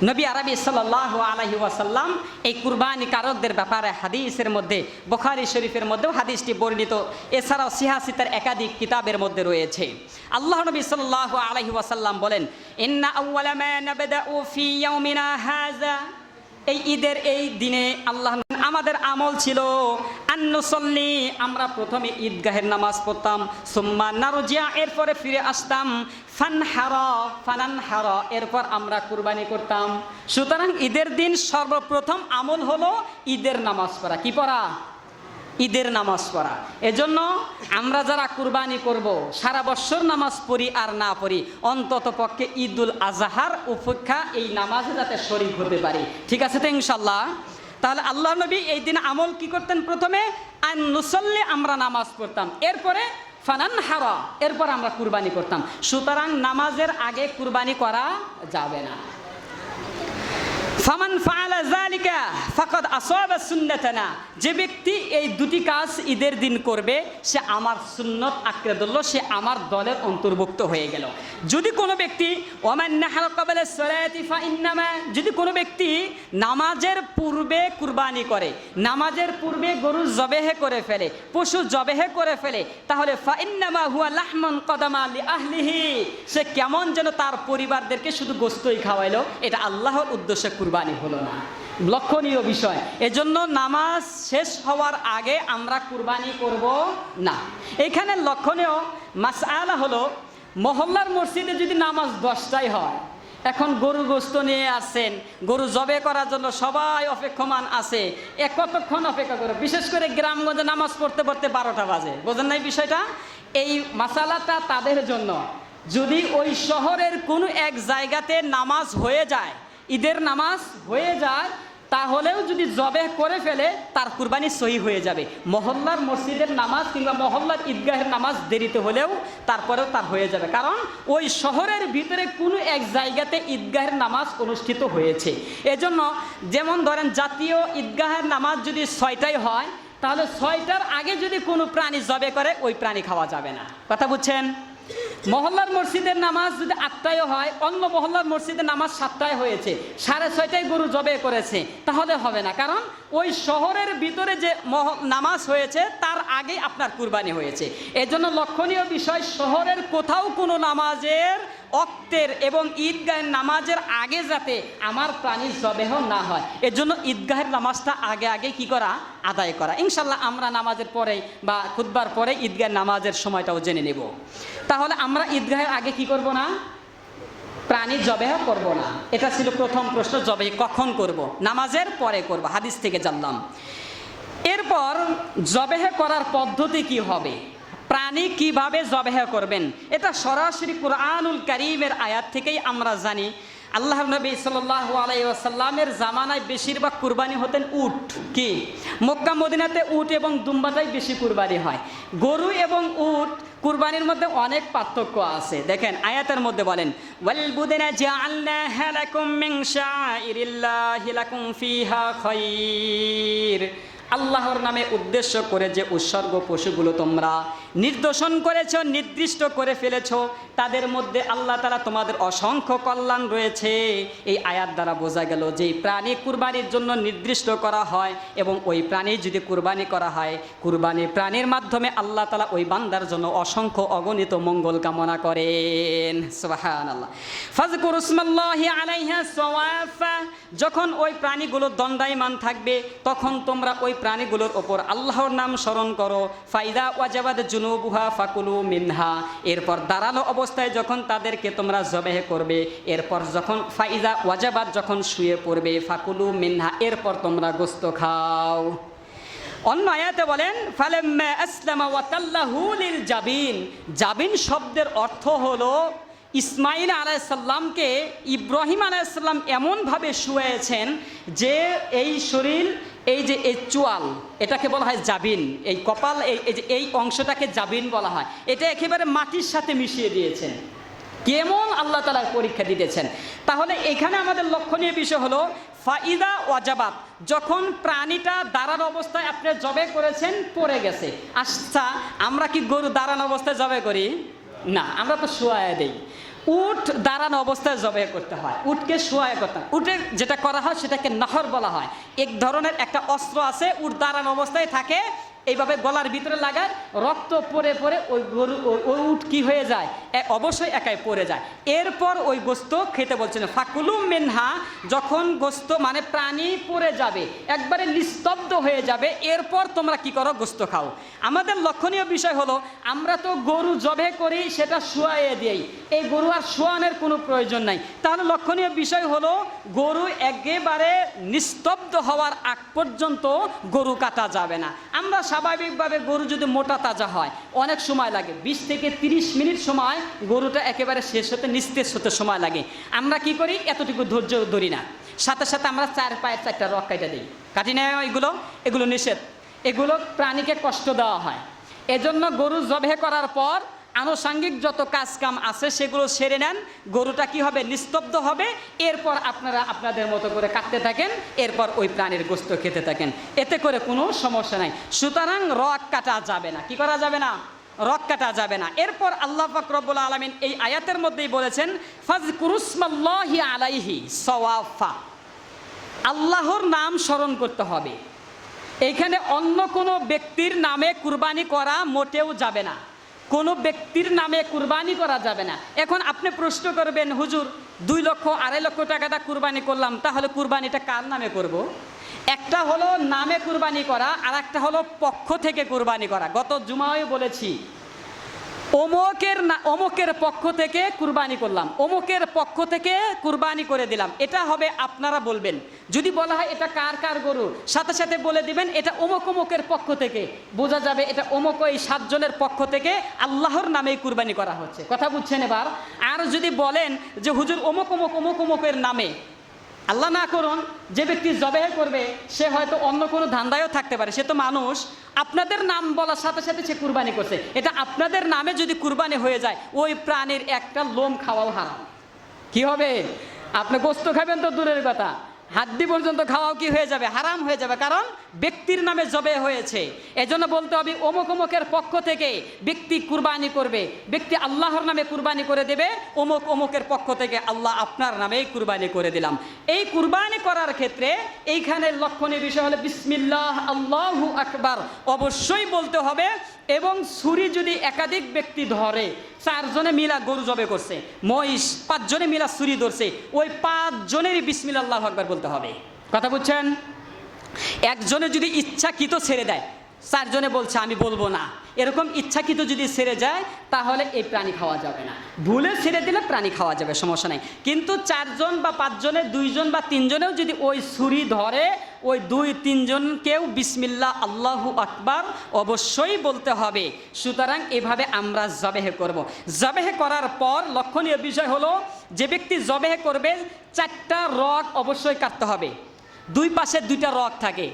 A: নবী আরবি সাল্লাল্লাহু আলাইহি ওয়াসাল্লাম এই কুরবানি কারকদের ব্যাপারে হাদিসের মধ্যে, বুখারী শরীফের মধ্যেও হাদিসটি বর্ণিত, এছাড়াও সিহাসিতার একাধিক কিতাবের মধ্যে রয়েছে। আল্লাহ নবী সাল্লাল্লাহু আলাইহি ওয়াসাল্লাম বলেন, ইন্না আউওয়ালা মা নাবদাউ ফি ইয়াউমিনা হাযা, এই ঈদের এই দিনে আল্লাহ আমাদের আমল ছিল আন্নুসল্লি, আমরা প্রথমে ঈদগাহের নামাজ পড়তাম, সুম্মা নারজিয়া, এরপরে ফিরে আসতাম, ফানানহারা, এরপর আমরা কুরবানি করতাম। সুতরাং ঈদের দিন সর্বপ্রথম আমল হলো ঈদের নামাজ পড়া। কি পড়া? ঈদের নামাজ পড়া। এজন্য আমরা যারা কুরবানি করব, সারা বছর নামাজ পড়ি আর না পড়ি, অন্তত পক্ষে ঈদুল আজহার উপেক্ষা এই নামাজে যাতে শরীক হতে পারি। ঠিক আছে তো ইনশাল্লাহ? তাহলে আল্লাহ নবী এই দিন আমল কি করতেন? প্রথমে আন নুসল্লি, আমরা নামাজ পড়তাম, এরপরে ফানানহারা, এরপর আমরা কুরবানি করতাম। সুতরাং নামাজের আগে কুরবানি করা যাবে না। ফামান ফাআলা যালিকা ফাকাদ আসাবা সুন্নাতানা, যে ব্যক্তি এই দুটি কাজ ঈদের দিন করবে সে আমার সুন্নত আঁকড়ে ধরল, সে আমার দলের অন্তর্ভুক্ত হয়ে গেল। যদি কোনো ব্যক্তি ওমান নাহর ক্বাবলা সালাতি ফাইন্নামা, যদি কোনো ব্যক্তি নামাজের পূর্বে কুরবানি করে, নামাজের পূর্বে গরু জবেহ করে ফেলে, পশু জবেহ করে ফেলে, তাহলে ফাইন্নামা হুয়া লাহমান কদামা লি আহলিহি, সে কেমন যেন তার পরিবারদেরকে শুধু গোশতই খাওয়াইলো, এটা আল্লাহর উদ্দেশ্যে কুরবানি হলো না। লক্ষণীয় বিষয়। এজন্য নামাজ শেষ হওয়ার আগে আমরা কুরবানি করব না। এখানে লক্ষণীয় মাসআলা হলো, মহল্লার মসজিদে যদি নামাজ 10টায় হয়, এখন গরু গোশত নিয়ে আসছেন, গরু জবে করার জন্য সবাই অপেক্ষমান আছে, কতক্ষণ অপেক্ষা করে? বিশেষ করে গ্রামগঞ্জে নামাজ পড়তে পড়তে 12টা বাজে। বোঝেন নাই বিষয়টা? এই মাসালাটা তাদের জন্য। যদি ওই শহরের কোনো এক জায়গাতে নামাজ হয়ে যায়, ঈদের নামাজ হয়ে যায়, তাহলেও যদি জবেহ করে ফেলে তার কুরবানি সহি হয়ে যাবে। মহল্লার মসজিদের নামাজ কিংবা মহল্লার ঈদগাহের নামাজ দেরিতে হলেও তারপরেও তার হয়ে যাবে, কারণ ওই শহরের ভিতরে কোনো এক জায়গাতে ঈদগাহের নামাজ অনুষ্ঠিত হয়েছে। এজন্য যেমন ধরেন জাতীয় ঈদগাহের নামাজ যদি 6টায় হয়, তাহলে 6টার আগে যদি কোনো প্রাণী জবে করে, ওই প্রাণী খাওয়া যাবে না। কথা বুঝছেন? মহল্লার মসজিদের নামাজ যদি 8টায় হয়, অন্য মহল্লার মসজিদের নামাজ 7টায় হয়েছে, 6:30টায় গরু জবে করেছে, তাহলে হবে না। কারণ ওই শহরের ভিতরে যে নামাজ হয়েছে তার আগে আপনার কুরবানি হয়েছে। এজন্য লক্ষণীয় বিষয়, শহরের কোথাও কোনো নামাজের অক্তের এবং ঈদগাহের নামাজের আগে যাতে আমার প্রাণী জবেহ না হয়, এজন্য ঈদগাহের নামাজটা আগে আগে কি করা, আদায় করা। ইনশাল্লাহ আমরা নামাজের পরে বা খুতবার পরে ঈদগাহের নামাজের সময়টাও জেনে নেব। তাহলে আমরা ঈদগাহের আগে কি করব না, প্রাণী জবেহ করব না। এটা ছিল প্রথম প্রশ্ন, জবেহ কখন করব? নামাজের পরে করব, হাদিস থেকে জানলাম। এরপর জবেহ করার পদ্ধতি কি হবে, প্রাণী কিভাবে জবেহ করবেন, এটা সরাসরি কুরআনুল কারীমের আয়াত থেকেই আমরা জানি। আল্লাহর নবী সাল্লাল্লাহু আলাইহি ওয়াসাল্লামের জামানায় বেশিরভাগ কুরবানি হতেন উট। কি মক্কা মদিনাতে উট এবং দুম্বাটাই বেশি কুরবানি হয়। গরু এবং উট কুরবানির মধ্যে অনেক পার্থক্য আছে। দেখেন আয়াতের মধ্যে বলেন, ওয়াল বুদনা জাআলনাহা লাকুম মিন শাইরিল্লাহি লাকুম ফিহা খায়র। আল্লাহর নামে উদ্দেশ্য করে যে উৎসর্গ পশুগুলো তোমরা নির্দেশন করেছ, নির্দিষ্ট করে ফেলেছ, তাদের মধ্যে আল্লাহ তাআলা তোমাদের অসংখ্য কল্যাণ রয়েছে। এই আয়াত দ্বারা বোঝা গেল যে প্রাণী কুরবানির জন্য নির্দিষ্ট করা হয় এবং ওই প্রাণী যদি কুরবানি করা হয়, কুরবানি প্রাণীর মাধ্যমে আল্লাহ তাআলা ওই বান্দার জন্য অসংখ্য অগণিত মঙ্গল কামনা করেন। সুবহানাল্লাহ। ফাযকুরু ইসমাল্লাহি আলাইহা সাওয়াফা। যখন ওই প্রাণীগুলো দণ্ডায়মান থাকবে তখন তোমরা ওই প্রাণীগুলোর ওপর আল্লাহর নাম স্মরণ করো। ফাইদা ওয়াজাবাত জুনুবুহা ফাকুলু মিনহা। এরপর দাঁড়ানো অবস্থায় যখন তাদেরকে তোমরা জবেহ করবে, এরপর যখন ফাইদা ওয়াজাবাত যখন শুয়ে পড়বে, ফাকুলু মিনহা, এরপর তোমরা গোশত খাও। অন্য আয়াতে বলেন, ফালাম্মা আসলামা ওয়া তাল্লাহু লিল জাবিন। জাবিন শব্দের অর্থ হলো ইসমাইল আলাইহিস সালামকে ইব্রাহিম আলাইহিস সালাম এমনভাবে শুয়েছেন যে এই শরীর, এই যে এই চোয়াল, এটাকে বলা হয় জাবিন। এই কপাল, এই অংশটাকে জাবিন বলা হয়। এটা একেবারে মাটির সাথে মিশিয়ে দিয়েছেন। কেমন আল্লাহ তাআলা পরীক্ষা দিতেছেন। তাহলে এখানে আমাদের লক্ষণীয় বিষয় হলো ফাইদা ওয়াজাবাত, যখন প্রাণীটা দাঁড়ানো অবস্থায় আপনি জবে করেছেন, পড়ে গেছে। আচ্ছা, আমরা কি গরু দাঁড়ানো অবস্থায় জবে করি? না, আমরা তো শোয়ায় দেই। উট দাঁড়ানো অবস্থায় জবে করতে হয়, উটকে শোয়ায় করতে হয়। উটের যেটা করা হয় সেটাকে নহর বলা হয়। এক ধরনের একটা অস্ত্র আছে, উট দাঁড়ানো অবস্থায় থাকে, এইভাবে গলার ভিতরে লাগায়, রক্ত পরে পরে ওই গরু ওই উট কি হয়ে যায়, অবশ্যই একাই পড়ে যায়। এরপর ওই গোস্ত খেতে বলছেন ফাকুলু মিনহা। যখন গোস্ত মানে প্রাণী পড়ে যাবে, একবারে নিস্তব্ধ হয়ে যাবে, এরপর তোমরা কি করো, গোস্ত খাও। আমাদের লক্ষণীয় বিষয় হলো, আমরা তো গরু জবে করি, সেটা শোয়াইয়ে দিই। এই গরু আর শোয়ানোর কোনো প্রয়োজন নাই। তাহলে লক্ষণীয় বিষয় হলো, গরু একেবারে নিস্তব্ধ হওয়ার আগ পর্যন্ত গরু কাটা যাবে না। আমরা স্বাভাবিকভাবে গরু যদি মোটা তাজা হয় অনেক সময় লাগে, 20 থেকে 30 মিনিট সময় গরুটা একেবারে শেষ হতে, নিস্তেজ হতে সময় লাগে। আমরা কি করি, এতটুকু ধৈর্য ধরি না, সাথে সাথে আমরা 4 পায়ের 4টা রক কাটা দিই। কাটি নেয় এগুলো নিষেধ, এগুলো প্রাণীকে কষ্ট দেওয়া হয়। এজন্য গরু জবেহ করার পর আনুষঙ্গিক যত কাজ কাম আছে সেগুলো সেরে নেন, গরুটা কি হবে, নিস্তব্ধ হবে। এরপর আপনারা আপনাদের মতো করে কাটতে থাকেন, এরপর ওই প্রাণীর গোশত খেতে থাকেন, এতে করে কোনো সমস্যা নাই। সুতরাং রক কাটা যাবে না। কি করা যাবে না? রক কাটা যাবে না। এরপর আল্লাহ পাক রব্বুল আলামিন এই আয়াতের মধ্যেই বলেছেন, ফাযকুরুসমাল্লাহি আলাইহি সাওয়াফা। আল্লাহর নাম স্মরণ করতে হবে। এখানে অন্য কোনো ব্যক্তির নামে কুরবানি করা মোটেও যাবে না, কোনো ব্যক্তির নামে কুরবানি করা যাবে না। এখন আপনি প্রশ্ন করবেন, হুজুর 2 লক্ষ 2.5 লক্ষ টাকাটা কুরবানি করলাম, তাহলে কুরবানিটা কার নামে করব? একটা হলো নামে কুরবানি করা, আর একটা হলো পক্ষ থেকে কুরবানি করা। গত জুমায় বলেছি, অমুকের পক্ষ থেকে কুরবানি করলাম, অমুকের পক্ষ থেকে কুরবানি করে দিলাম, এটা হবে আপনারা বলবেন। যদি বলা হয় এটা কার কার গরু, সাথে সাথে বলে দিবেন এটা অমুকের পক্ষ থেকে, বোঝা যাবে এটা অমুক, এই 7 জনের পক্ষ থেকে আল্লাহর নামেই কুরবানি করা হচ্ছে। কথা বুঝছেন এবার? আর যদি বলেন যে হুজুর অমুকের নামে, আল্লাহ না করুন যে ব্যক্তি জবেহ করবে সে হয়তো অন্য কোনো ধান্দায়ও থাকতে পারে, সে তো মানুষ, আপনাদের নাম বলার সাথে সাথে সে কুরবানি করছে, এটা আপনাদের নামে যদি কুরবানি হয়ে যায়, ওই প্রাণীর একটা লোম খাওয়াও হারাম। কি হবে? আপনি গোশত খাবেন তো দূরের কথা, হাড্ডি পর্যন্ত খাওয়াও কি হয়ে যাবে? হারাম হয়ে যাবে, কারণ ব্যক্তির নামে জবে হয়েছে। এজন্য বলতে হবে অমুক অমুকের পক্ষ থেকে ব্যক্তি কুরবানি করবে, ব্যক্তি আল্লাহর নামে কুরবানি করে দেবে, অমুক অমুকের পক্ষ থেকে আল্লাহ আপনার নামেই কুরবানি করে দিলাম। এই কুরবানি করার ক্ষেত্রে এইখানে লক্ষণীয় বিষয় হলো বিসমিল্লাহ আল্লাহু আকবার অবশ্যই বলতে হবে। এবং ছুরি যদি একাধিক ব্যক্তি ধরে, 4 জনে মিলা গরু জবে করছে, মহিষ 5 জনে মিলা ছুরি ধরছে, ওই 5 জনেরই বিসমিল্লাহ আল্লাহু আকবার বলতে হবে। কথা বুঝছেন? একজনে যদি ইচ্ছাকৃত ছেড়ে দেয়, 4 জনে বলছে আমি বলবো না, এরকম ইচ্ছাকৃত যদি ছেড়ে যায় তাহলে এই প্রাণী খাওয়া যাবে না। ভুলে ছেড়ে দিলে প্রাণী খাওয়া যাবে, সমস্যা নাই। কিন্তু 4 জন বা 5 জনের 2 জন বা 3 জনেও যদি ওই ছুরি ধরে, ওই 2-3 জনকেও বিসমিল্লাহ আল্লাহু আকবার অবশ্যই বলতে হবে। সুতরাং এভাবে আমরা জবেহ করব। জবেহ করার পর লক্ষণীয় বিষয় হলো, যে ব্যক্তি জবেহ করবে 4টা রগ অবশ্যই কাটতে হবে। 2 পাশে 2টা রগ থাকে,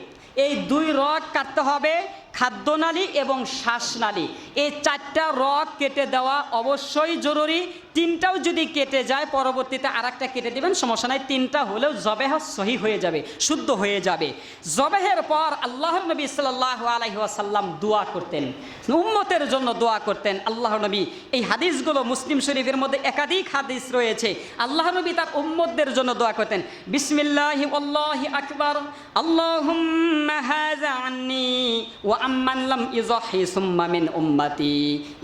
A: এই 2 রগ কাটতে হবে, খাদ্যনালী এবং শ্বাসনালী। এই 4টা রগ কেটে দেওয়া অবশ্যই জরুরি। 3টাও যদি কেটে যায় পরবর্তীতে আরেকটা কেটে দেবেন, সমস্যা নাই। 3টা হলেও জবেহ সহি হয়ে যাবে, শুদ্ধ হয়ে যাবে। জবেহের পর আল্লাহর নবী সাল্লাল্লাহু আলাইহি ওয়াসাল্লাম দোয়া করতেন, উম্মতের জন্য দোয়া করতেন। আল্লাহর নবী, এই হাদিসগুলো মুসলিম শরীফের মধ্যে একাধিক হাদিস রয়েছে, আল্লাহর নবী তার উম্মতদের জন্য দোয়া করতেন। বিসমিল্লাহি আল্লাহি আকবার, আল্লাহুম্মা হাযা আন্নী ওয়া আম্মান লাম ইযাহি সুম্মা মিন উম্মতি,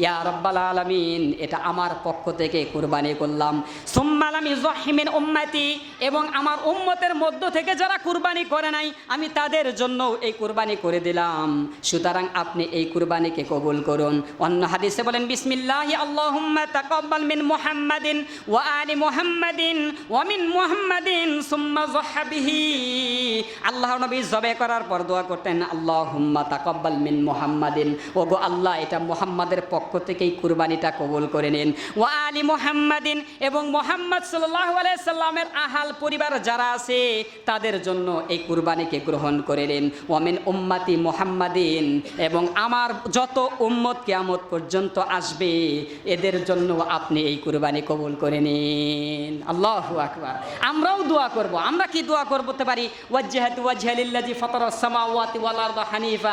A: ইয়া রাব্বাল আলামিন, এটা আমার পক্ষ থেকে কুরবানি করলাম। সুম্মা লাম ইযাহি মিন উম্মতি, এবং আমার উম্মতের মধ্য থেকে যারা কুরবানি করে নাই আমি তাদের জন্য এই কুরবানি করে দিলাম। সুতরাং আপনি এই কুরবানিকে কবুল করুন। অন্য হাদিসে বলেন বিসমিল্লাহি আল্লাহুম্মা তাকাব্বাল মিন মুহাম্মাদিন ওয়া আলি মুহাম্মাদিন ওয়া মিন মুহাম্মাদিন সুম্মা যাহবিহি। আল্লাহর নবী জবে করার পর দোয়া করতেন, আল্লাহুম্মা তাকাব্বাল মিন মুহাম্মাদিন, ওগো আল্লাহ এটা মুহাম্মাদের পক্ষ থেকেই কুরবানিটা কবুল করে নিন। ওয়া আলি মুহাম্মাদিন, এবং মুহাম্মদ সাল্লাল্লাহু আলাইহি সাল্লামের আহাল পরিবার যারা আছে তাদের জন্য এই কুরবানিকে গ্রহণ করে নিন। ওয়া মিন উম্মতি মুহাম্মাদিন, এবং আমার যত উম্মত কিয়ামত পর্যন্ত আসবে এদের জন্য আপনি এই কুরবানি কবুল করে নিন। আল্লাহু আকবার। আমরাও দোয়া করব। আমরা কি দোয়া করতে পারি? ওয়াজহাতু ওয়াজহা লিল্লাযী ফাতারাস সামাওয়াতি ওয়াল আরদা হানিফা,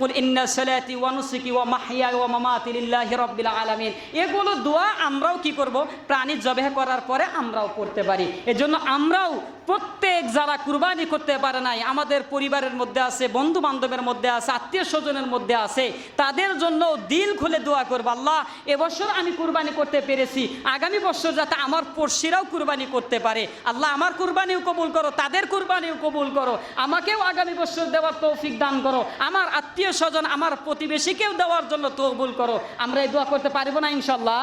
A: কুল ইন্না সালাতি ওয়া নুসুকি ওয়া মাহইয়ায়া ওয়া মামাতি লিল্লাহি রাব্বিল আলামিন। এগুলো দোয়া আমরাও কি করব? প্রাণী জবেহ করার পরে আমরাও পড়তে পারি। এজন্য আমরাও প্রত্যেক যারা কুরবানি করতে পারে নাই, আমাদের পরিবারের মধ্যে আছে, বন্ধু বান্ধবের মধ্যে আছে, আত্মীয় স্বজনের মধ্যে আছে, তাদের জন্য দিল খুলে দোয়া করব, আল্লাহ এবছর আমি কুরবানি করতে পেরেছি, আগামী বছর যাতে আমার পড়শিরাও কুরবানি করতে পারে। আল্লাহ আমার কুরবানিও কবুল করো, তাদের কুরবানিও কবুল করো, আমাকেও আগামী বছর দেওয়ার তৌফিক দান করো, আমার আত্মীয় স্বজন আমার প্রতিবেশীকেও দেওয়ার জন্য কবুল করো। আমরা এই দোয়া করতে পারবো না ইনশাল্লাহ?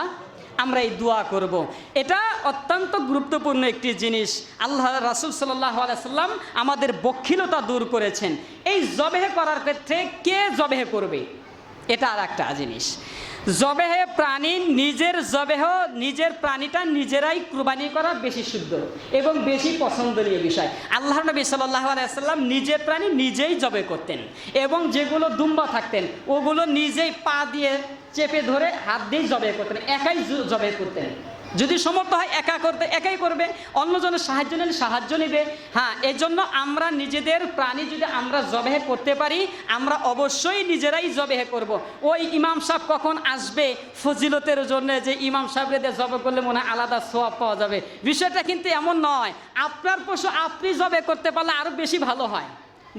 A: আমরা এই দোয়া করব। এটা অত্যন্ত গুরুত্বপূর্ণ একটি জিনিস। আল্লাহ রাসূল সাল্লাল্লাহু আলাইহি সাল্লাম আমাদের বখিলতা দূর করেছেন। এই জবেহ করার ক্ষেত্রে কে জবেহ করবে, এটা আর একটা জিনিস। জবেহে প্রাণী নিজের প্রাণীটা নিজেরাই কুরবানি করা বেশি শুদ্ধ এবং বেশি পছন্দনীয় বিষয়। আল্লাহ নবী সাল্লাল্লাহু আলাইহি ওয়াসাল্লাম নিজের প্রাণী নিজেই জবে করতেন, এবং যেগুলো দুম্বা থাকতেন ওগুলো নিজেই পা দিয়ে চেপে ধরে হাত দিয়েই জবে করতেন, একাই জবে করতেন। যদি সমর্থ হয় একাই করবে, অন্যজনের সাহায্য নিলে সাহায্য নেবে। হ্যাঁ, এজন্য আমরা নিজেদের প্রাণী যদি আমরা জবেহ করতে পারি, আমরা অবশ্যই নিজেরাই জবেহ করব। ওই ইমাম সাহেব কখন আসবে ফজিলতের জন্য যে ইমাম সাহেবরে দিয়ে জবে করলে মনে হয় আলাদা সওয়াব পাওয়া যাবে, বিষয়টা কিন্তু এমন নয়। আপনার পশু আপনি জবে করতে পারলে আরও বেশি ভালো হয়,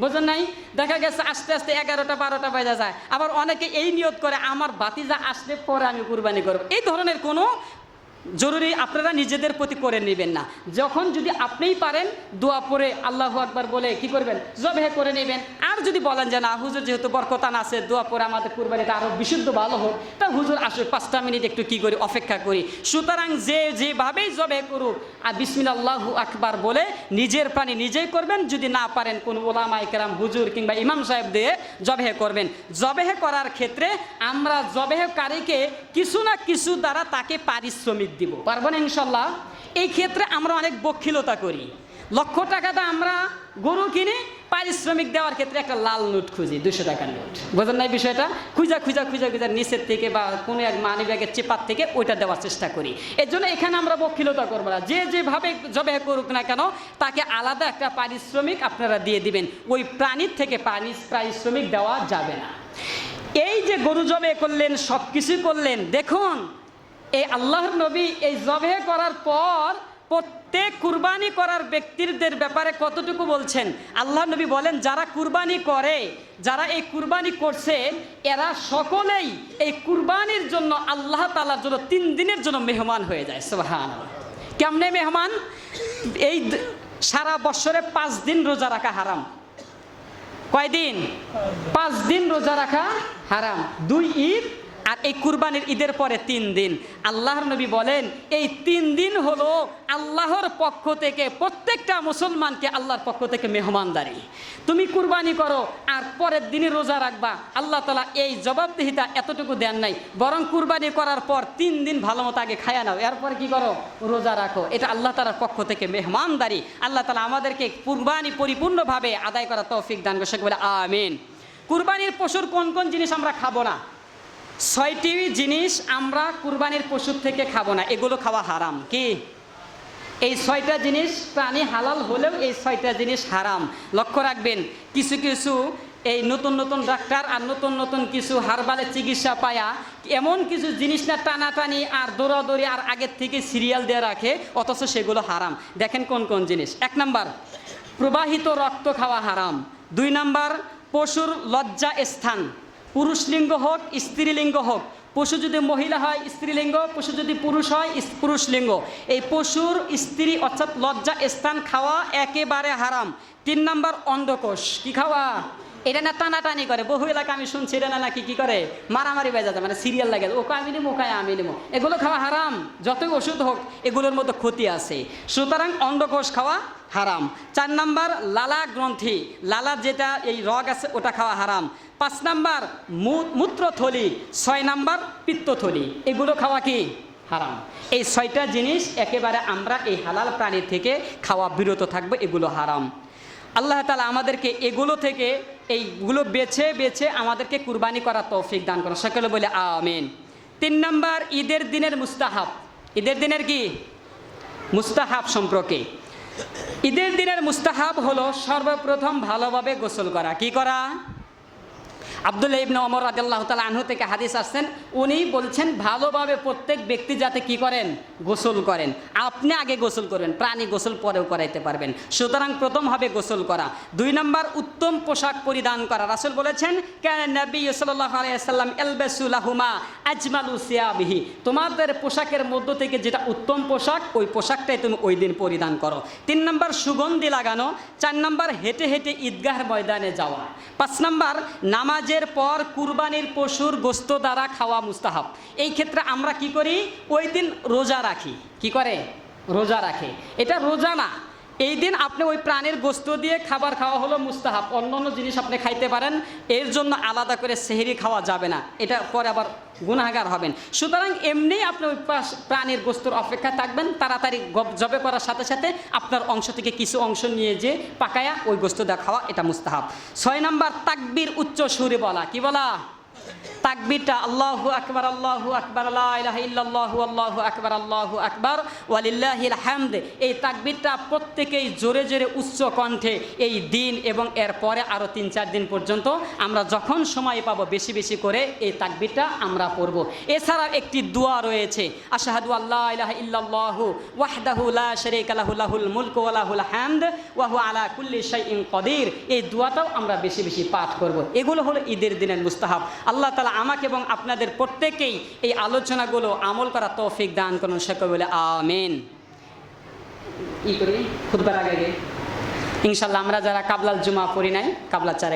A: বোঝেন নাই? দেখা গেছে আস্তে আস্তে 11টা-12টা বাজে যায়। আবার অনেকে এই নিয়ত করে আমার ভাতিজা আসলে পরে আমি কুরবানি করব। এই ধরনের কোনো জরুরি আপনারা নিজেদের প্রতি করে নেবেন না। যখন যদি আপনিই পারেন দোয়া পড়ে আল্লাহু আকবার বলে কি করবেন, জবেহ করে নেবেন। আর যদি বলেন যে না হুজুর যেহেতু বরকতান আছে, দোয়া পড়ে আমাদের কুরবানিটা আরও বিশুদ্ধ ভালো হোক, তা হুজুর আসলে 5টা মিনিট একটু কি করি, অপেক্ষা করি। সুতরাং যেভাবেই জবেহ করুক আর বিসমিল্লাহ আল্লাহু আকবার বলে নিজের প্রাণী নিজেই করবেন। যদি না পারেন কোন উলামায়ে কেরাম হুজুর কিংবা ইমাম সাহেব দিয়ে জবেহ করবেন। জবেহ করার ক্ষেত্রে আমরা জবেহকারীকে কিছু না কিছু দ্বারা তাকে পারিশ্রমিক দিব, পারবো না ইনশাল্লাহ? এই ক্ষেত্রে আমরা অনেক বখিলতা করি। লক্ষ টাকাটা আমরা গরু কিনে পারিশ্রমিক দেওয়ার ক্ষেত্রে একটা লাল নোট খুঁজি, 200 টাকার নোট। বোঝেন নাই বিষয়টা? খুঁজা খুঁজা খুঁজা খুঁজা নিচের থেকে বা কোনো এক মানি ব্যাগের চেপার থেকে ওইটা দেওয়ার চেষ্টা করি। এর জন্য এখানে আমরা বখিলতা করবো না। যে যেভাবে জবাই করুক না কেন তাকে আলাদা একটা পারিশ্রমিক আপনারা দিয়ে দিবেন। ওই প্রাণীর থেকে পারিশ্রমিক দেওয়া যাবে না। এই যে গরু জবাই করলেন, সব কিছু করলেন, দেখুন এই আল্লাহর নবী এই জবাই করার পর প্রত্যেক কুরবানি করার ব্যক্তিদের ব্যাপারে কতটুকু বলছেন। আল্লাহ নবী বলেন, যারা কুরবানি করে, যারা এই কুরবানি করছে, এরা সকলেই এই কুরবানির জন্য আল্লাহ তাআলার জন্য 3 দিনের জন্য মেহমান হয়ে যায়। সুবহানাল্লাহ। কেমনে মেহমান? এই সারা বছরে 5 দিন রোজা রাখা হারাম। কয়দিন? 5 দিন রোজা রাখা হারাম। 2 ঈদ আর এই কুরবানির ঈদের পরে 3 দিন। আল্লাহর নবী বলেন এই 3 দিন হলো আল্লাহর পক্ষ থেকে প্রত্যেকটা মুসলমানকে আল্লাহর পক্ষ থেকে মেহমানদারি। তুমি কুরবানি করো আর পরের দিনই রোজা রাখবা, আল্লাহ তাআলা এই জবাবদিহিতা এতটুকু দেন নাই, বরং কুরবানি করার পর 3 দিন ভালো মতো আগে খায়া নাও, এরপরে কি করো? রোজা রাখো। এটা আল্লাহ তাআলার পক্ষ থেকে মেহমানদারি। আল্লাহ তাআলা আমাদেরকে কুরবানি পরিপূর্ণভাবে আদায় করার তৌফিক দান করুন। বলে আমিন। কুরবানির পশুর কোন কোন জিনিস আমরা খাবো না? 6টি জিনিস আমরা কুরবানির পশুর থেকে খাবো না, এগুলো খাওয়া হারাম। কি? এই 6টা জিনিস প্রাণী হালাল হলেও এই 6টা জিনিস হারাম। লক্ষ্য রাখবেন, কিছু কিছু এই নতুন নতুন ডাক্তার আর নতুন নতুন কিছু হারবালের চিকিৎসা পায়া এমন কিছু জিনিস না টানাটানি আর দৌড়াদৌড়ি আর আগের থেকে সিরিয়াল দিয়ে রাখে, অথচ সেগুলো হারাম। দেখেন কোন কোন জিনিস। 1 নাম্বার, প্রবাহিত রক্ত খাওয়া হারাম। 2 নাম্বার, পশুর লজ্জা স্থান, পুরুষ লিঙ্গ হোক স্ত্রীলিঙ্গ হোক, পশু যদি মহিলা হয় স্ত্রীলিঙ্গ, পশু যদি পুরুষ হয় পুরুষ লিঙ্গ, এই পশুর স্ত্রী অর্থাৎ লজ্জা স্থান খাওয়া একেবারে হারাম। 3 নাম্বার, অন্ধকোষ। কি খাওয়া? এটা না টানাটানি করে, বহু এলাকা আমি শুনছি এটা না নাকি কি করে মারামারি বেজা যায়, মানে সিরিয়াল লাগে, ওকে আমি নেবো, ওকে আমি নেবো। এগুলো খাওয়া হারাম। যতই ওষুধ হোক এগুলোর মধ্যে ক্ষতি আছে, সুতরাং অন্ধকোষ খাওয়া হারাম। 4 নাম্বার, লালা গ্রন্থি, লালার যেটা এই রগ আছে ওটা খাওয়া হারাম। 5 নাম্বার, মূত্রথলি। 6 নাম্বার, পিত্তথলি। এগুলো খাওয়া কি? হারাম। এই 6টা জিনিস একেবারে আমরা এই হালাল প্রাণী থেকে খাওয়া বিরত থাকবো, এগুলো হারাম। আল্লাহ তাআলা আমাদেরকে এগুলো থেকে এইগুলো বেছে বেছে আমাদেরকে কুরবানি করার তৌফিক দান করুন। সকলে বলে আমিন। 3 নাম্বার, ঈদের দিনের মুস্তাহাব। ঈদের দিনের কি? মুস্তাহাব সম্পর্কে। ঈদের দিনের মুস্তাহাব হলো সর্বপ্রথম ভালোভাবে গোসল করা। কি করা? আব্দুল্লাহ ইবনে ওমর রাদিয়াল্লাহু তাআলা আনহু থেকে হাদিস আসছেন, উনি বলছেন ভালোভাবে প্রত্যেক ব্যক্তি যাতে কি করেন? গোসল করেন। আপনি আগে গোসল করবেন, প্রাণী গোসল পরেও করাইতে পারবেন, সুতরাং প্রথম হবে গোসল করা। 2 নাম্বার, উত্তম পোশাক পরিধান করা। রাসূল বলেছেন কানা নবী সাল্লাল্লাহু আলাইহি ওয়াসাল্লাম ইলবাসু লাহুমা আজমালু সিয়াবিহি, তোমাদের পোশাকের মধ্য থেকে যেটা উত্তম পোশাক ওই পোশাকটাই তুমি ওই দিন পরিধান করো। 3 নাম্বার, সুগন্ধি লাগানো। 4 নাম্বার, হেঁটে হেঁটে ঈদগাহ ময়দানে যাওয়া। 5 নাম্বার, নামাজের পর কুরবানির পশুর গোশত দ্বারা খাওয়া মুস্তাহাব। এই ক্ষেত্রে আমরা কি করি? ওই দিন রোজা রাখি। কি করে? রোজা রাখে। এটা রোজা না, এই দিন আপনি ওই প্রাণীর গোশত দিয়ে খাবার খাওয়া হলো মুস্তাহাব। অন্য অন্য জিনিস আপনি খাইতে পারেন, এর জন্য আলাদা করে সেহরি খাওয়া যাবে না, এটা পরে আবার গুনাহগার হবেন। সুতরাং এমনি আপনি ওই প্রাণীর গোশতের অপেক্ষা থাকবেন, তাড়াতাড়ি জবে করার সাথে সাথে আপনার অংশ থেকে কিছু অংশ নিয়ে যে পাকায়া ওই গোশত দিয়ে খাওয়া, এটা মুস্তাহাব। 6 নাম্বার, তাকবীর উচ্চ সুরে বলা। কি বলা? তাকবীরটা আল্লাহু আকবার, আল্লাহু আকবার, লা ইলাহা ইল্লাল্লাহু, আল্লাহু আকবার, আল্লাহু আকবার, ওয়ালিল্লাহিল হামদ। এই তাকবীরটা প্রত্যেকেই জোরে জোরে উচ্চ কণ্ঠে এই দিন এবং এর পরে আরও 3-4 দিন পর্যন্ত আমরা যখন সময় পাবো বেশি বেশি করে এই তাকবীরটা আমরা পড়ব। এছাড়াও একটি দোয়া রয়েছে, আশহাদু আল্লা ইলাহা ইল্লাল্লাহু ওয়াহদাহু লা শারীকা লাহু লাহুল মুলকু ওয়া লাহুল হামদ ওয়া হুয়া আলা কুল্লি শাইইন কাদির। এই দোয়াটাও আমরা বেশি বেশি পাঠ করব। এগুলো হলো ঈদের দিনের মুস্তাহাব। আল্লাহ তাআলা আমাকে এবং আপনাদের প্রত্যেকেই এই আলোচনাগুলো আমল করা তৌফিক দান করুন। সকলে বলে আমিন। ই করি খুতবার আগে ইনশাআল্লাহ আমরা যারা কাবলাল জুমা পড়ি নাই, কাবলা 4